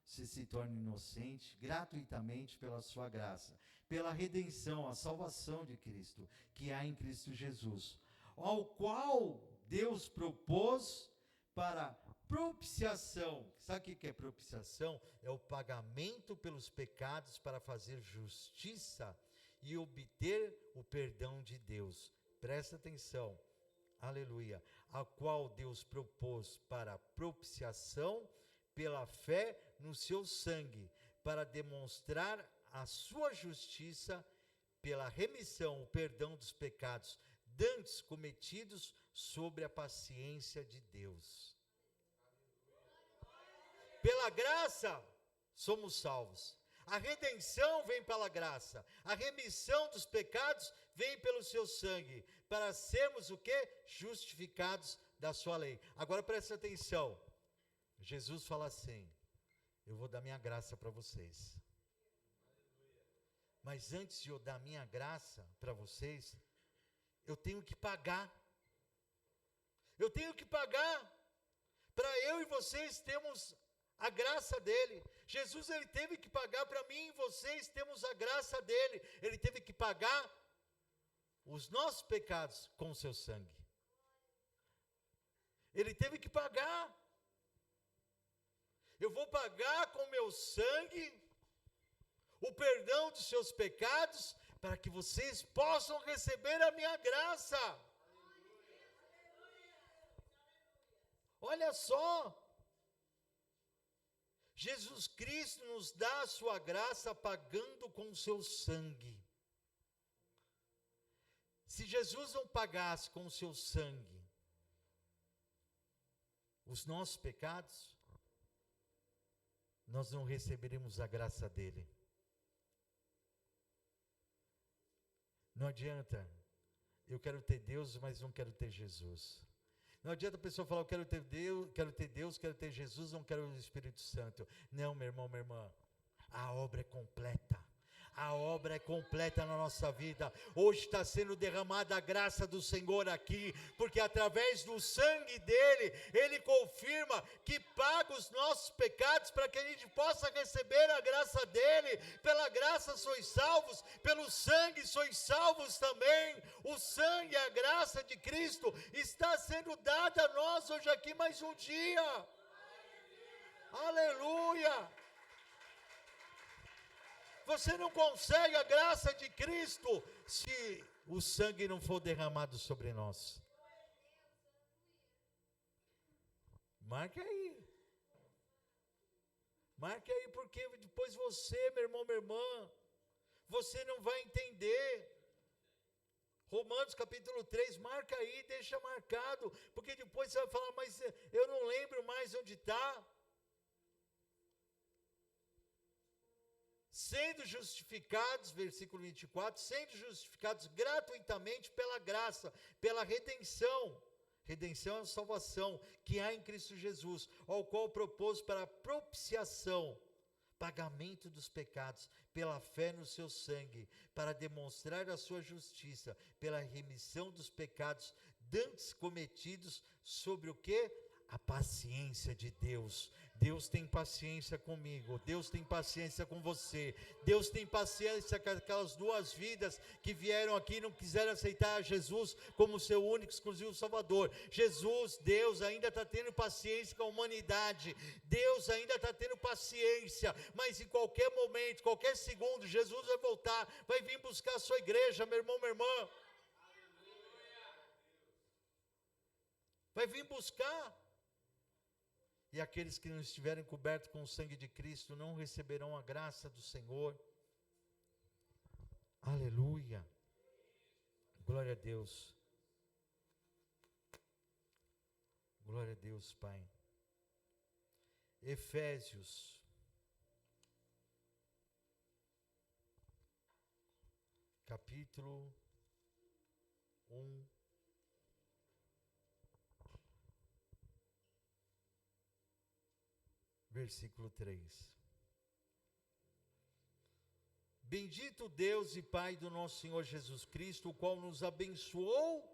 você se torna inocente gratuitamente pela sua graça, pela redenção, a salvação de Cristo, que há em Cristo Jesus, ao qual Deus propôs para propiciação. Sabe o que é propiciação? É o pagamento pelos pecados para fazer justiça e obter o perdão de Deus. Presta atenção. Aleluia. A qual Deus propôs para propiciação pela fé no seu sangue, para demonstrar a sua justiça pela remissão, o perdão dos pecados dantes cometidos sobre a paciência de Deus. Pela graça, somos salvos. A redenção vem pela graça. A remissão dos pecados vem pelo seu sangue. Para sermos o quê? Justificados da sua lei. Agora preste atenção. Jesus fala assim: eu vou dar minha graça para vocês. Mas antes de eu dar minha graça para vocês, eu tenho que pagar. Eu tenho que pagar. Para eu e vocês termos a graça dele. Jesus, ele teve que pagar para mim e vocês temos a graça dele. Ele teve que pagar os nossos pecados com o seu sangue. Ele teve que pagar. Eu vou pagar com o meu sangue o perdão dos seus pecados, para que vocês possam receber a minha graça. Olha só, Jesus Cristo nos dá a sua graça pagando com o seu sangue. Se Jesus não pagasse com o seu sangue os nossos pecados, nós não receberemos a graça dele. Não adianta, eu quero ter Deus, mas não quero ter Jesus. Não adianta a pessoa falar, eu quero ter Deus, quero ter Jesus, não quero o Espírito Santo. Não, meu irmão, minha irmã, a obra é completa. A obra é completa na nossa vida. Hoje está sendo derramada a graça do Senhor aqui, porque através do sangue dele, ele confirma que paga os nossos pecados, para que a gente possa receber a graça dele. Pela graça sois salvos, pelo sangue sois salvos também. O sangue, a graça de Cristo está sendo dada a nós hoje aqui mais um dia. Aleluia! Você não consegue a graça de Cristo se o sangue não for derramado sobre nós. Marque aí. Marque aí, porque depois você, meu irmão, minha irmã, você não vai entender. Romanos capítulo 3, marca aí, deixa marcado, porque depois você vai falar, mas eu não lembro mais onde está. Sendo justificados, versículo 24, sendo justificados gratuitamente pela graça, pela redenção. Redenção é a salvação que há em Cristo Jesus, ao qual propôs para propiciação, pagamento dos pecados, pela fé no seu sangue, para demonstrar a sua justiça, pela remissão dos pecados dantes cometidos sobre o quê? A paciência de Deus. Deus tem paciência comigo, Deus tem paciência com você, Deus tem paciência com aquelas duas vidas que vieram aqui e não quiseram aceitar Jesus como seu único, exclusivo Salvador. Jesus, Deus ainda está tendo paciência com a humanidade, Deus ainda está tendo paciência, mas em qualquer momento, qualquer segundo, Jesus vai voltar, vai vir buscar a sua igreja, meu irmão, minha irmã, vai vir buscar. E aqueles que não estiverem cobertos com o sangue de Cristo não receberão a graça do Senhor. Aleluia. Glória a Deus. Glória a Deus, Pai. Efésios. Capítulo 1. Versículo 3. Bendito Deus e Pai do nosso Senhor Jesus Cristo, o qual nos abençoou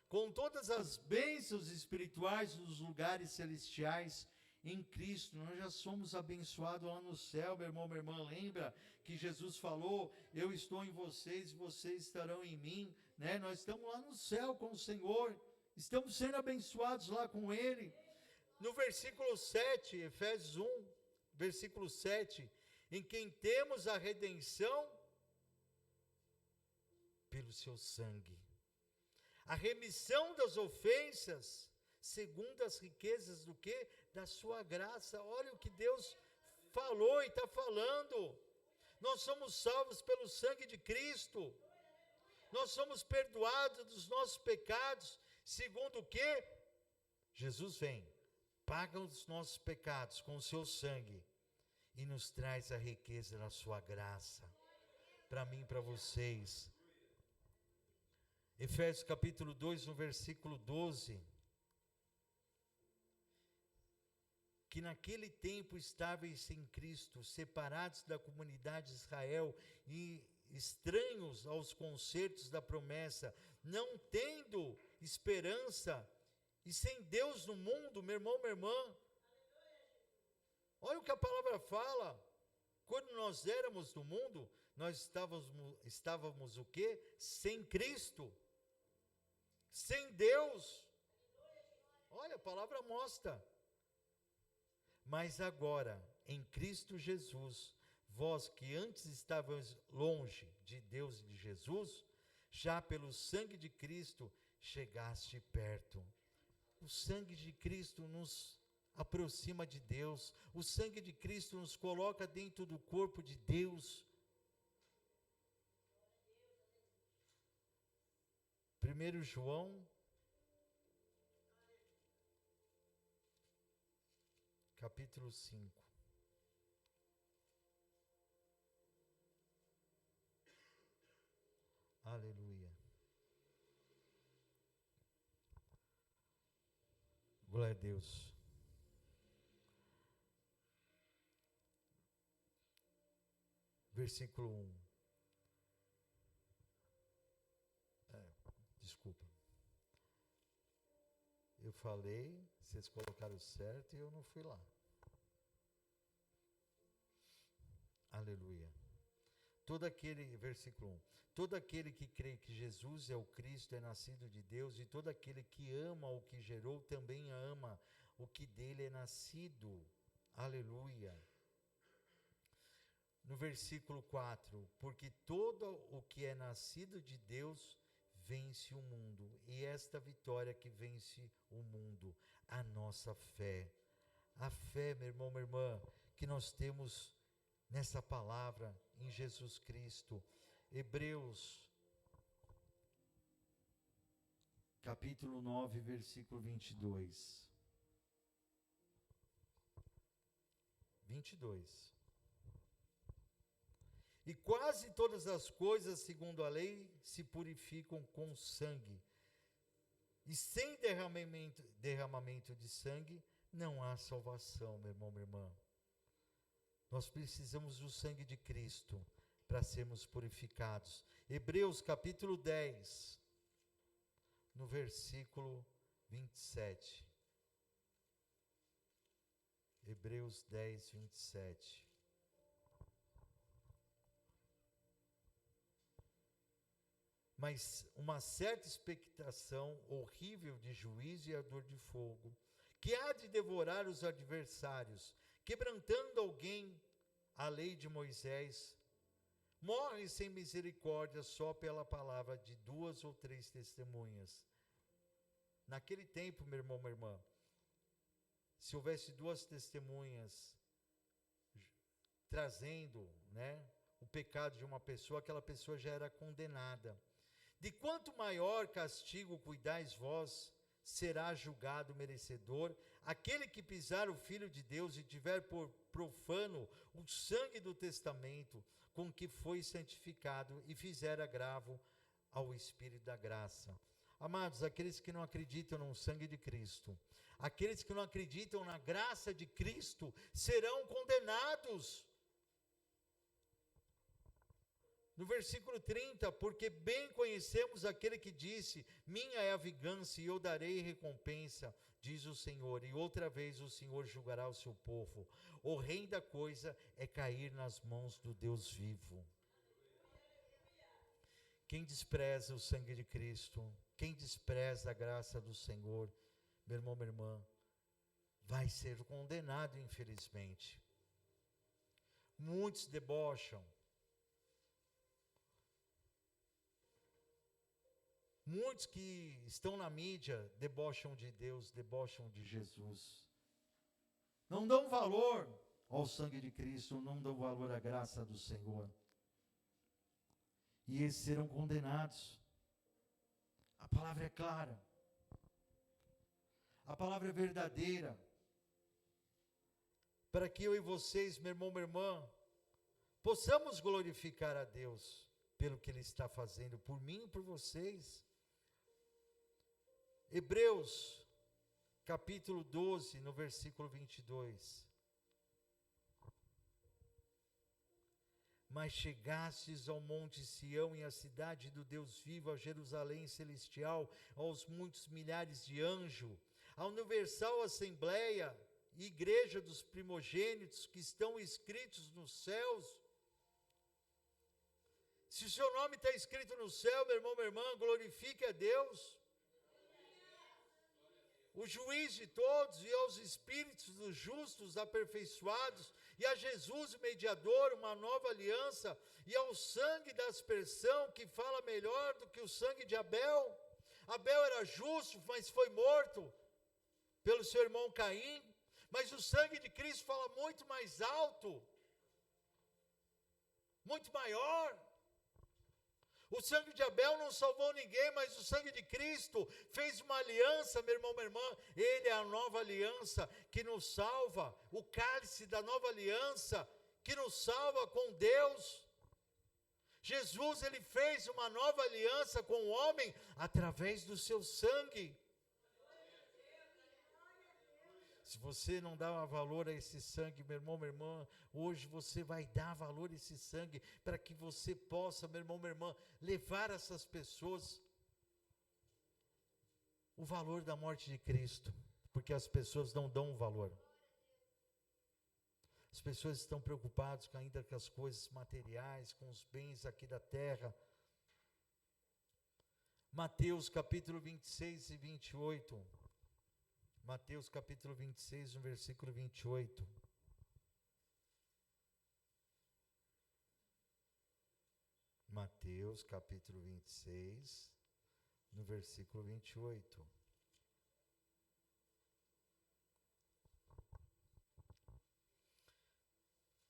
com todas as bênçãos espirituais nos lugares celestiais em Cristo. Nós já somos abençoados lá no céu, meu irmão, minha irmã. Lembra que Jesus falou, eu estou em vocês e vocês estarão em mim, né? Nós estamos lá no céu com o Senhor, estamos sendo abençoados lá com Ele. No versículo 7, Efésios 1, versículo 7, em quem temos a redenção pelo seu sangue, a remissão das ofensas, segundo as riquezas do quê? Da sua graça. Olha o que Deus falou e está falando. Nós somos salvos pelo sangue de Cristo, nós somos perdoados dos nossos pecados, segundo o quê? Jesus vem, paga os nossos pecados com o seu sangue, e nos traz a riqueza da sua graça, para mim e para vocês. Efésios capítulo 2, no versículo 12. Que naquele tempo estáveis em Cristo, separados da comunidade de Israel e estranhos aos concertos da promessa, não tendo esperança e sem Deus no mundo, meu irmão, minha irmã. Olha o que a palavra fala. Quando nós éramos do mundo, nós estávamos o quê? Sem Cristo. Sem Deus. Olha, a palavra mostra. Mas agora, em Cristo Jesus, vós que antes estavais longe de Deus e de Jesus, já pelo sangue de Cristo chegaste perto. O sangue de Cristo nos aproxima de Deus. O sangue de Cristo nos coloca dentro do corpo de Deus. 1 João capítulo 5. Aleluia. Glória a Deus. Versículo 1. Desculpa. Eu falei, vocês colocaram certo e eu não fui lá. Aleluia. Versículo 1. Todo aquele que crê que Jesus é o Cristo é nascido de Deus, e todo aquele que ama o que gerou também ama o que dele é nascido. Aleluia. No versículo 4, porque todo o que é nascido de Deus vence o mundo, e esta vitória que vence o mundo, a nossa fé. A fé, meu irmão, minha irmã, que nós temos nessa palavra, em Jesus Cristo. Hebreus, capítulo 9, versículo 22. 22. E quase todas as coisas, segundo a lei, se purificam com sangue. E sem derramamento de sangue, não há salvação, meu irmão, minha irmã. Nós precisamos do sangue de Cristo para sermos purificados. Hebreus capítulo 10, no versículo 27. Hebreus 10, 27. Mas uma certa expectação horrível de juízo e ardor de fogo, que há de devorar os adversários, quebrantando alguém a lei de Moisés, morre sem misericórdia só pela palavra de 2 ou 3 testemunhas. Naquele tempo, meu irmão, minha irmã, se houvesse 2 testemunhas trazendo, o pecado de uma pessoa, aquela pessoa já era condenada. De quanto maior castigo cuidais vós, será julgado merecedor aquele que pisar o Filho de Deus e tiver por profano o sangue do testamento com que foi santificado e fizer agravo ao Espírito da graça. Amados, aqueles que não acreditam no sangue de Cristo, aqueles que não acreditam na graça de Cristo, serão condenados. No versículo 30, porque bem conhecemos aquele que disse, minha é a vingança e eu darei recompensa, diz o Senhor, e outra vez o Senhor julgará o seu povo. Horrenda coisa é cair nas mãos do Deus vivo. Quem despreza o sangue de Cristo, quem despreza a graça do Senhor, meu irmão, minha irmã, vai ser condenado, infelizmente. Muitos debocham. Muitos que estão na mídia debocham de Deus, debocham de Jesus. Não dão valor ao sangue de Cristo, não dão valor à graça do Senhor. E eles serão condenados. A palavra é clara. A palavra é verdadeira. para que eu e vocês, meu irmão, minha irmã, possamos glorificar a Deus pelo que Ele está fazendo por mim e por vocês. Hebreus, capítulo 12, no versículo 22. Mas chegastes ao monte Sião e à cidade do Deus vivo, a Jerusalém celestial, aos muitos milhares de anjos, à universal assembleia, igreja dos primogênitos que estão escritos nos céus. Se o seu nome está escrito no céu, meu irmão, minha irmã, glorifique a Deus. O juiz de todos, e aos espíritos dos justos aperfeiçoados, e a Jesus, o mediador, uma nova aliança, e ao sangue da aspersão, que fala melhor do que o sangue de Abel. Abel era justo, mas foi morto pelo seu irmão Caim, mas o sangue de Cristo fala muito mais alto, muito maior. O sangue de Abel não salvou ninguém, mas o sangue de Cristo fez uma aliança, meu irmão, minha irmã. Ele é a nova aliança que nos salva, o cálice da nova aliança que nos salva com Deus. Jesus, ele fez uma nova aliança com o homem através do seu sangue. Se você não dá valor a esse sangue, meu irmão, minha irmã, hoje você vai dar valor a esse sangue, para que você possa, meu irmão, minha irmã, levar essas pessoas o valor da morte de Cristo, porque as pessoas não dão o valor. As pessoas estão preocupadas ainda com as coisas materiais, com os bens aqui da terra. Mateus capítulo 26 e 28. Mateus capítulo 26, no versículo 28. Mateus capítulo 26, no versículo 28.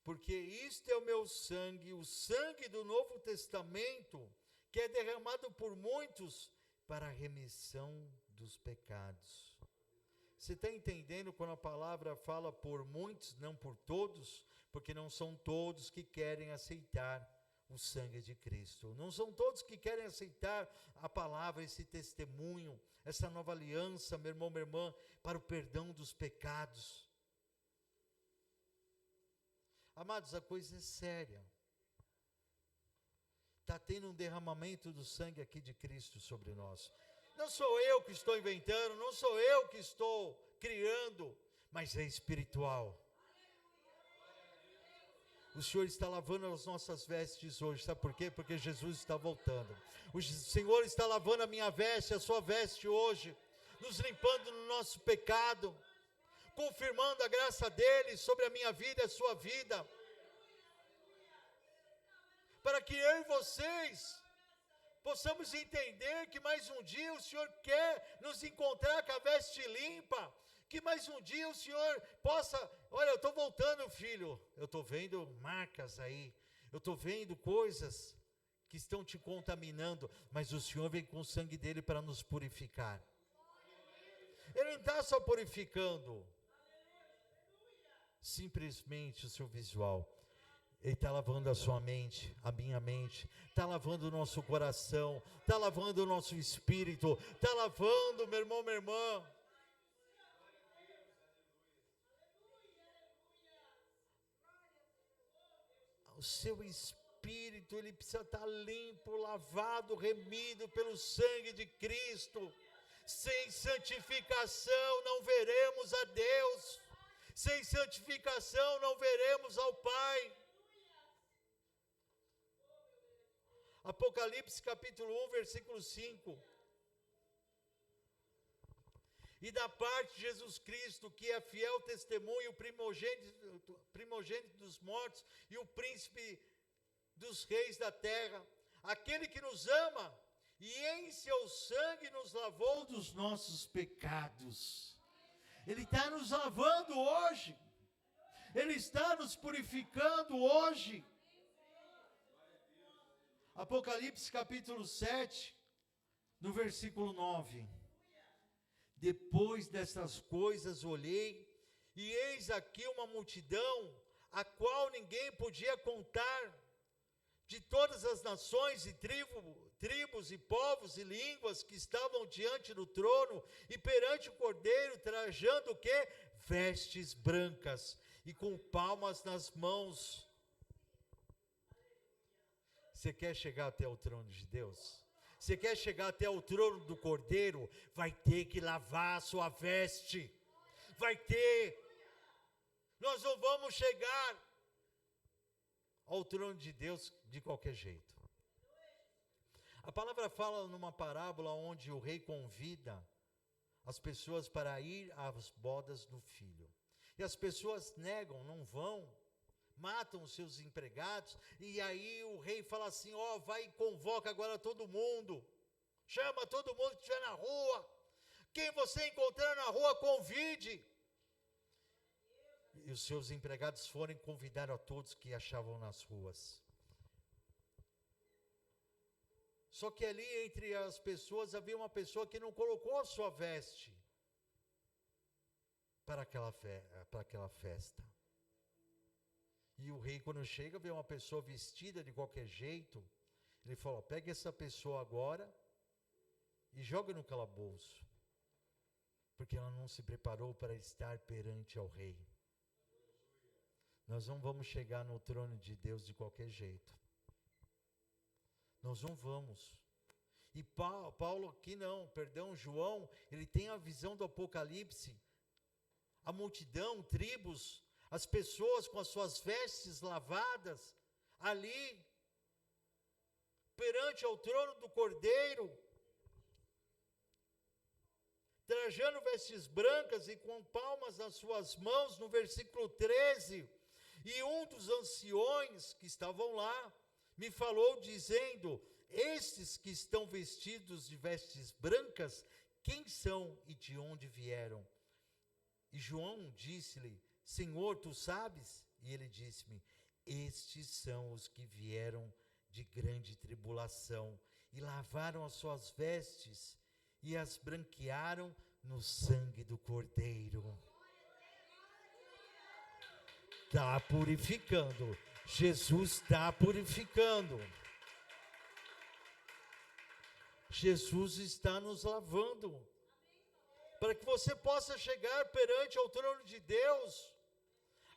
Porque isto é o meu sangue, o sangue do Novo Testamento, que é derramado por muitos para a remissão dos pecados. Você está entendendo quando a palavra fala por muitos, não por todos? Porque não são todos que querem aceitar o sangue de Cristo. Não são todos que querem aceitar a palavra, esse testemunho, essa nova aliança, meu irmão, minha irmã, para o perdão dos pecados. Amados, a coisa é séria. Está tendo um derramamento do sangue aqui de Cristo sobre nós. Não sou eu que estou inventando, não sou eu que estou criando, mas é espiritual. O Senhor está lavando as nossas vestes hoje, sabe por quê? Porque Jesus está voltando. O Senhor está lavando a minha veste, a sua veste hoje, nos limpando do nosso pecado, confirmando a graça dEle sobre a minha vida e a sua vida, para que eu e vocês possamos entender que mais um dia o Senhor quer nos encontrar com a veste limpa, que mais um dia o Senhor possa, olha, eu estou voltando, filho, eu estou vendo marcas aí, eu estou vendo coisas que estão te contaminando, mas o Senhor vem com o sangue dele para nos purificar. Ele não está só purificando simplesmente o seu visual, Ele está lavando a sua mente, a minha mente, está lavando o nosso coração, está lavando o nosso espírito, está lavando, meu irmão, minha irmã. O seu espírito, ele precisa estar limpo, lavado, remido pelo sangue de Cristo. Sem santificação não veremos a Deus, sem santificação não veremos ao Pai. Apocalipse capítulo 1, versículo 5. E da parte de Jesus Cristo, que é fiel testemunho, o primogênito dos mortos e o príncipe dos reis da terra, aquele que nos ama e em seu sangue nos lavou dos nossos pecados. Ele está nos lavando hoje, Ele está nos purificando hoje. Apocalipse capítulo 7, no versículo 9. Depois dessas coisas olhei, E eis aqui uma multidão, a qual ninguém podia contar, de todas as nações e tribos e povos e línguas que estavam diante do trono e perante o Cordeiro, trajando o quê? Vestes brancas e com palmas nas mãos. Você quer chegar até o trono de Deus? Você quer chegar até o trono do Cordeiro? Vai ter que lavar a sua veste. Vai ter. Nós não vamos chegar ao trono de Deus de qualquer jeito. A palavra fala numa parábola onde o rei convida as pessoas para ir às bodas do filho. E as pessoas negam, não vão, matam os seus empregados, e aí o rei fala assim, vai e convoca agora todo mundo, chama todo mundo que estiver na rua, quem você encontrar na rua, convide. E os seus empregados foram e convidaram a todos que achavam nas ruas. Só que ali entre as pessoas havia uma pessoa que não colocou a sua veste para aquela festa. E o rei, quando chega, vê uma pessoa vestida de qualquer jeito, ele fala, pega essa pessoa agora e joga no calabouço, porque ela não se preparou para estar perante ao rei. Nós não vamos chegar no trono de Deus de qualquer jeito. Nós não vamos. E Paulo aqui não, João, ele tem a visão do Apocalipse. A multidão, tribos, as pessoas com as suas vestes lavadas, ali, perante ao trono do Cordeiro, trajando vestes brancas e com palmas nas suas mãos, no versículo 13, e um dos anciões que estavam lá, me falou dizendo, estes que estão vestidos de vestes brancas, quem são e de onde vieram? E João disse-lhe, Senhor, tu sabes? E ele disse-me, estes são os que vieram de grande tribulação, e lavaram as suas vestes, e as branquearam no sangue do Cordeiro. Está purificando, Jesus está purificando. Jesus está nos lavando, para que você possa chegar perante ao trono de Deus.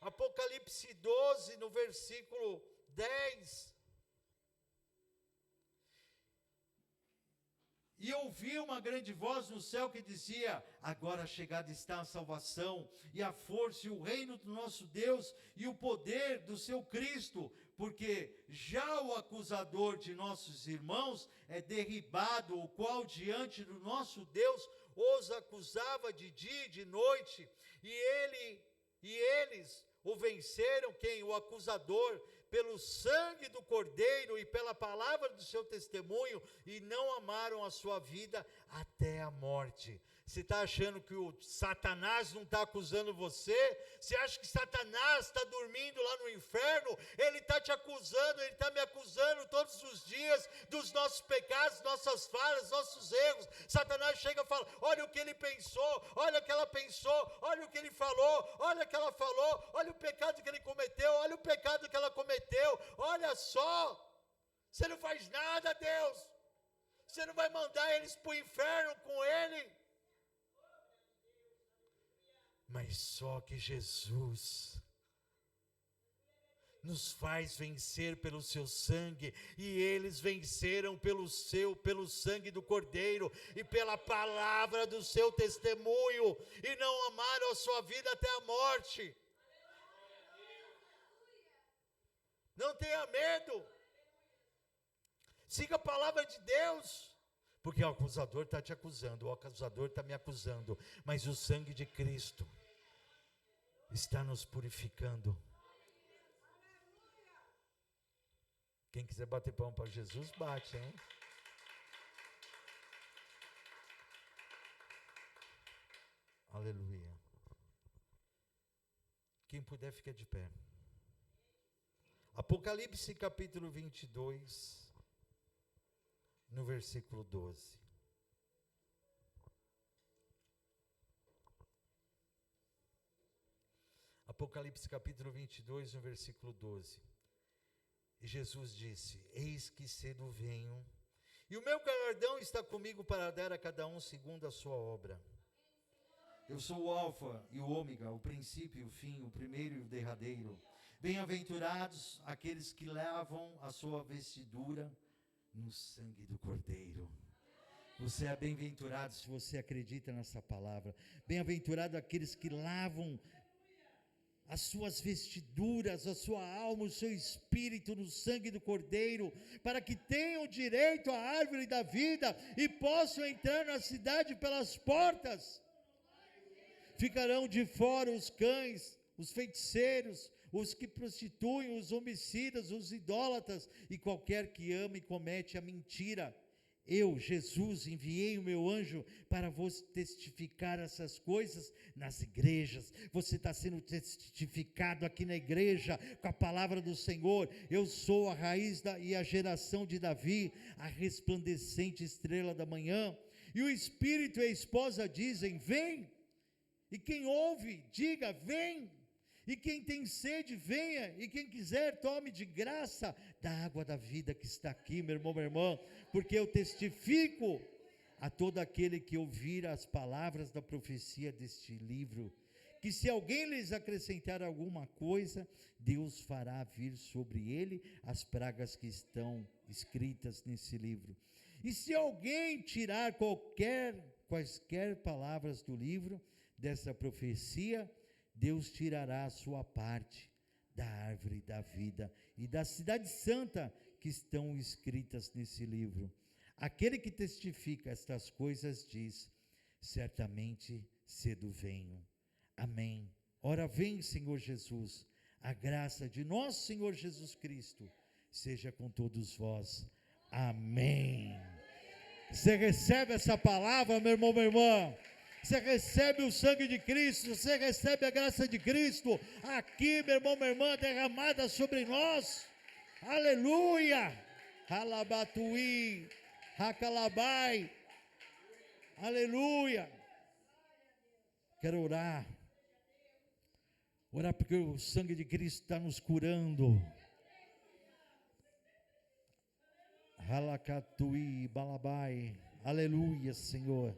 Apocalipse 12, no versículo 10. E ouvi uma grande voz no céu que dizia, agora chegada está a salvação, e a força e o reino do nosso Deus, e o poder do seu Cristo, porque já o acusador de nossos irmãos é derribado, o qual diante do nosso Deus os acusava de dia e de noite, e eles o venceram, quem? O acusador, pelo sangue do Cordeiro e pela palavra do seu testemunho, e não amaram a sua vida até a morte. Você está achando que o Satanás não está acusando você? Você acha que Satanás está dormindo lá no inferno? Ele está te acusando, ele está me acusando todos os dias dos nossos pecados, nossas falhas, nossos erros. Satanás chega e fala, olha o que ele pensou, olha o que ela pensou, olha o que ele falou, olha o que ela falou, olha o pecado que ele cometeu, olha o pecado que ela cometeu, olha só, você não faz nada, Deus, você não vai mandar eles para o inferno com ele. Mas só que Jesus nos faz vencer pelo seu sangue, e eles venceram pelo sangue do Cordeiro, e pela palavra do seu testemunho, e não amaram a sua vida até a morte. Não tenha medo, siga a palavra de Deus, porque o acusador está te acusando, o acusador está me acusando, mas o sangue de Cristo está nos purificando. Quem quiser bater palma para Jesus, bate, hein? Aleluia. Quem puder, fica de pé. Apocalipse capítulo 22, no versículo 12. Apocalipse capítulo 22, no versículo 12. E Jesus disse: eis que cedo venho, e o meu galardão está comigo para dar a cada um segundo a sua obra. Eu sou o Alfa e o Ômega, o princípio e o fim, o primeiro e o derradeiro. Bem-aventurados aqueles que lavam a sua vestidura no sangue do Cordeiro. Você é bem-aventurado se você acredita nessa palavra. Bem-aventurado aqueles que lavam as suas vestiduras, a sua alma, o seu espírito no sangue do Cordeiro, para que tenham direito à árvore da vida e possam entrar na cidade pelas portas. Ficarão de fora os cães, os feiticeiros, os que prostituem, os homicidas, os idólatras e qualquer que ama e comete a mentira. Eu, Jesus, enviei o meu anjo para vos testificar essas coisas nas igrejas. Você está sendo testificado aqui na igreja com a palavra do Senhor. Eu sou a raiz e a geração de Davi, a resplandecente estrela da manhã. E o Espírito e a esposa dizem: vem. E quem ouve, diga: vem. E quem tem sede, venha, e quem quiser, tome de graça da água da vida que está aqui, meu irmão, minha irmã, porque eu testifico a todo aquele que ouvir as palavras da profecia deste livro, que se alguém lhes acrescentar alguma coisa, Deus fará vir sobre ele as pragas que estão escritas nesse livro. E se alguém tirar quaisquer palavras do livro dessa profecia, Deus tirará a sua parte da árvore da vida e da cidade santa que estão escritas nesse livro. Aquele que testifica estas coisas diz: certamente cedo venho. Amém. Ora vem, Senhor Jesus, a graça de nosso Senhor Jesus Cristo seja com todos vós. Amém. Você recebe essa palavra, meu irmão, minha irmã? Você recebe o sangue de Cristo, você recebe a graça de Cristo, aqui, meu irmão, minha irmã, derramada sobre nós. Aleluia! Halabatuí, Hakalabai, aleluia! Quero orar porque o sangue de Cristo está nos curando. Halakatuí, Balabai, aleluia, Senhor.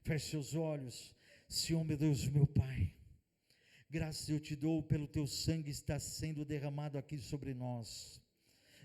Feche seus olhos. Senhor, meu Deus, meu Pai, graças eu te dou pelo teu sangue está sendo derramado aqui sobre nós.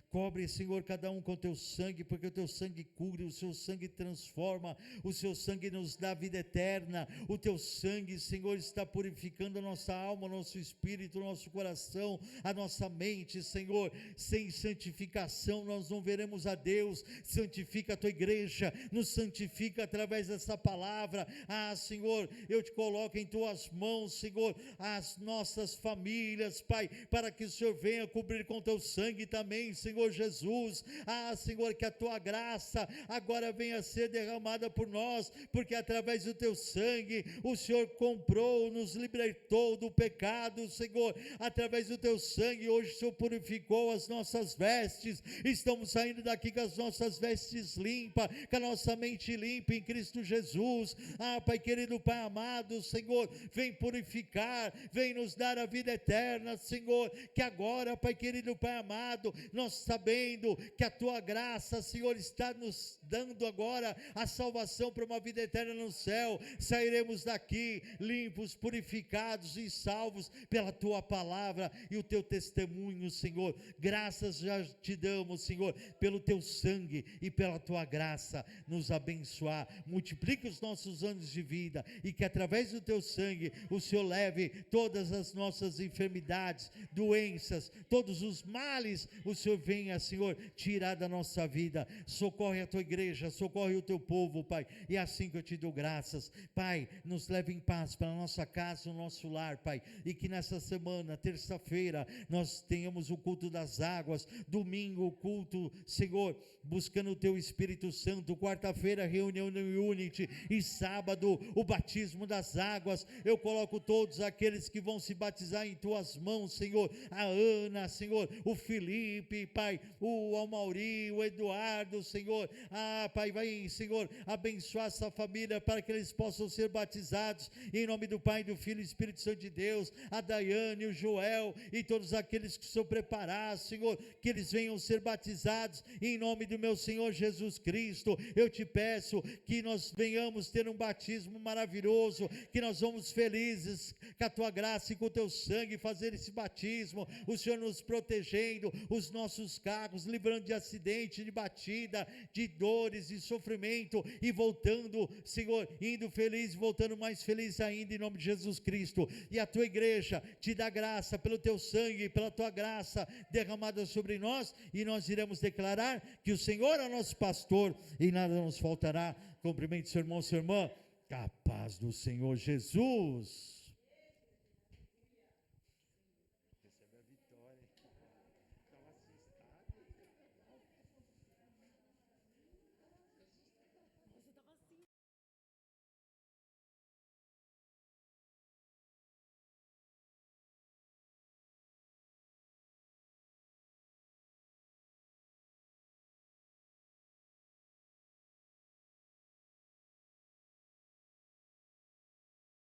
Cobre, Senhor, cada um com o teu sangue, porque o teu sangue cura, o seu sangue transforma, o seu sangue nos dá vida eterna. O teu sangue, Senhor, está purificando a nossa alma, o nosso espírito, o nosso coração, a nossa mente, Senhor. Sem santificação nós não veremos a Deus. Santifica a tua igreja, nos santifica através dessa palavra. Senhor, eu te coloco em tuas mãos, Senhor, as nossas famílias, Pai, para que o Senhor venha cobrir com teu sangue também, Senhor Jesus. Senhor, que a tua graça agora venha a ser derramada por nós, porque através do teu sangue o Senhor comprou, nos libertou do pecado, Senhor. Através do teu sangue hoje o Senhor purificou as nossas vestes. Estamos saindo daqui com as nossas vestes limpas, com a nossa mente limpa em Cristo Jesus. Pai querido, Pai amado, Senhor, vem purificar, vem nos dar a vida eterna, Senhor. Que agora, Pai querido, Pai amado, nós sabendo que a tua graça, Senhor, está nos dando agora a salvação para uma vida eterna no céu. Sairemos daqui limpos, purificados e salvos pela tua palavra e o teu testemunho, Senhor. Graças já te damos, Senhor, pelo teu sangue e pela tua graça nos abençoar. Multiplica os nossos anos de vida e que através do teu sangue o Senhor leve todas as nossas enfermidades, doenças, todos os males, o Senhor venha, Senhor, tirar da nossa vida. Socorre a tua igreja, socorre o teu povo, Pai, e é assim que eu te dou graças. Pai, nos leve em paz para a nossa casa, o nosso lar, Pai, e que nessa semana, terça-feira, nós tenhamos o culto das águas, domingo o culto, Senhor, buscando o teu Espírito Santo, quarta-feira reunião no Unity, e sábado o batismo das águas. Eu coloco todos aqueles que vão se batizar em tuas mãos, Senhor, a Ana, Senhor, o Felipe, Pai, Pai, o Amauri, o Eduardo, Senhor, Pai, vai, Senhor, abençoar essa família para que eles possam ser batizados, em nome do Pai, do Filho e do Espírito Santo de Deus, a Daiane, o Joel, e todos aqueles que são preparados, Senhor, que eles venham ser batizados, em nome do meu Senhor Jesus Cristo. Eu te peço que nós venhamos ter um batismo maravilhoso, que nós vamos felizes com a tua graça e com o teu sangue fazer esse batismo, o Senhor nos protegendo, os nossos carros, livrando de acidente, de batida, de dores, de sofrimento, e voltando, Senhor, indo feliz, voltando mais feliz ainda, em nome de Jesus Cristo. E a tua igreja te dá graça pelo teu sangue, pela tua graça derramada sobre nós, e nós iremos declarar que o Senhor é nosso pastor e nada nos faltará. Cumprimente seu irmão, sua irmã, com a paz do Senhor Jesus.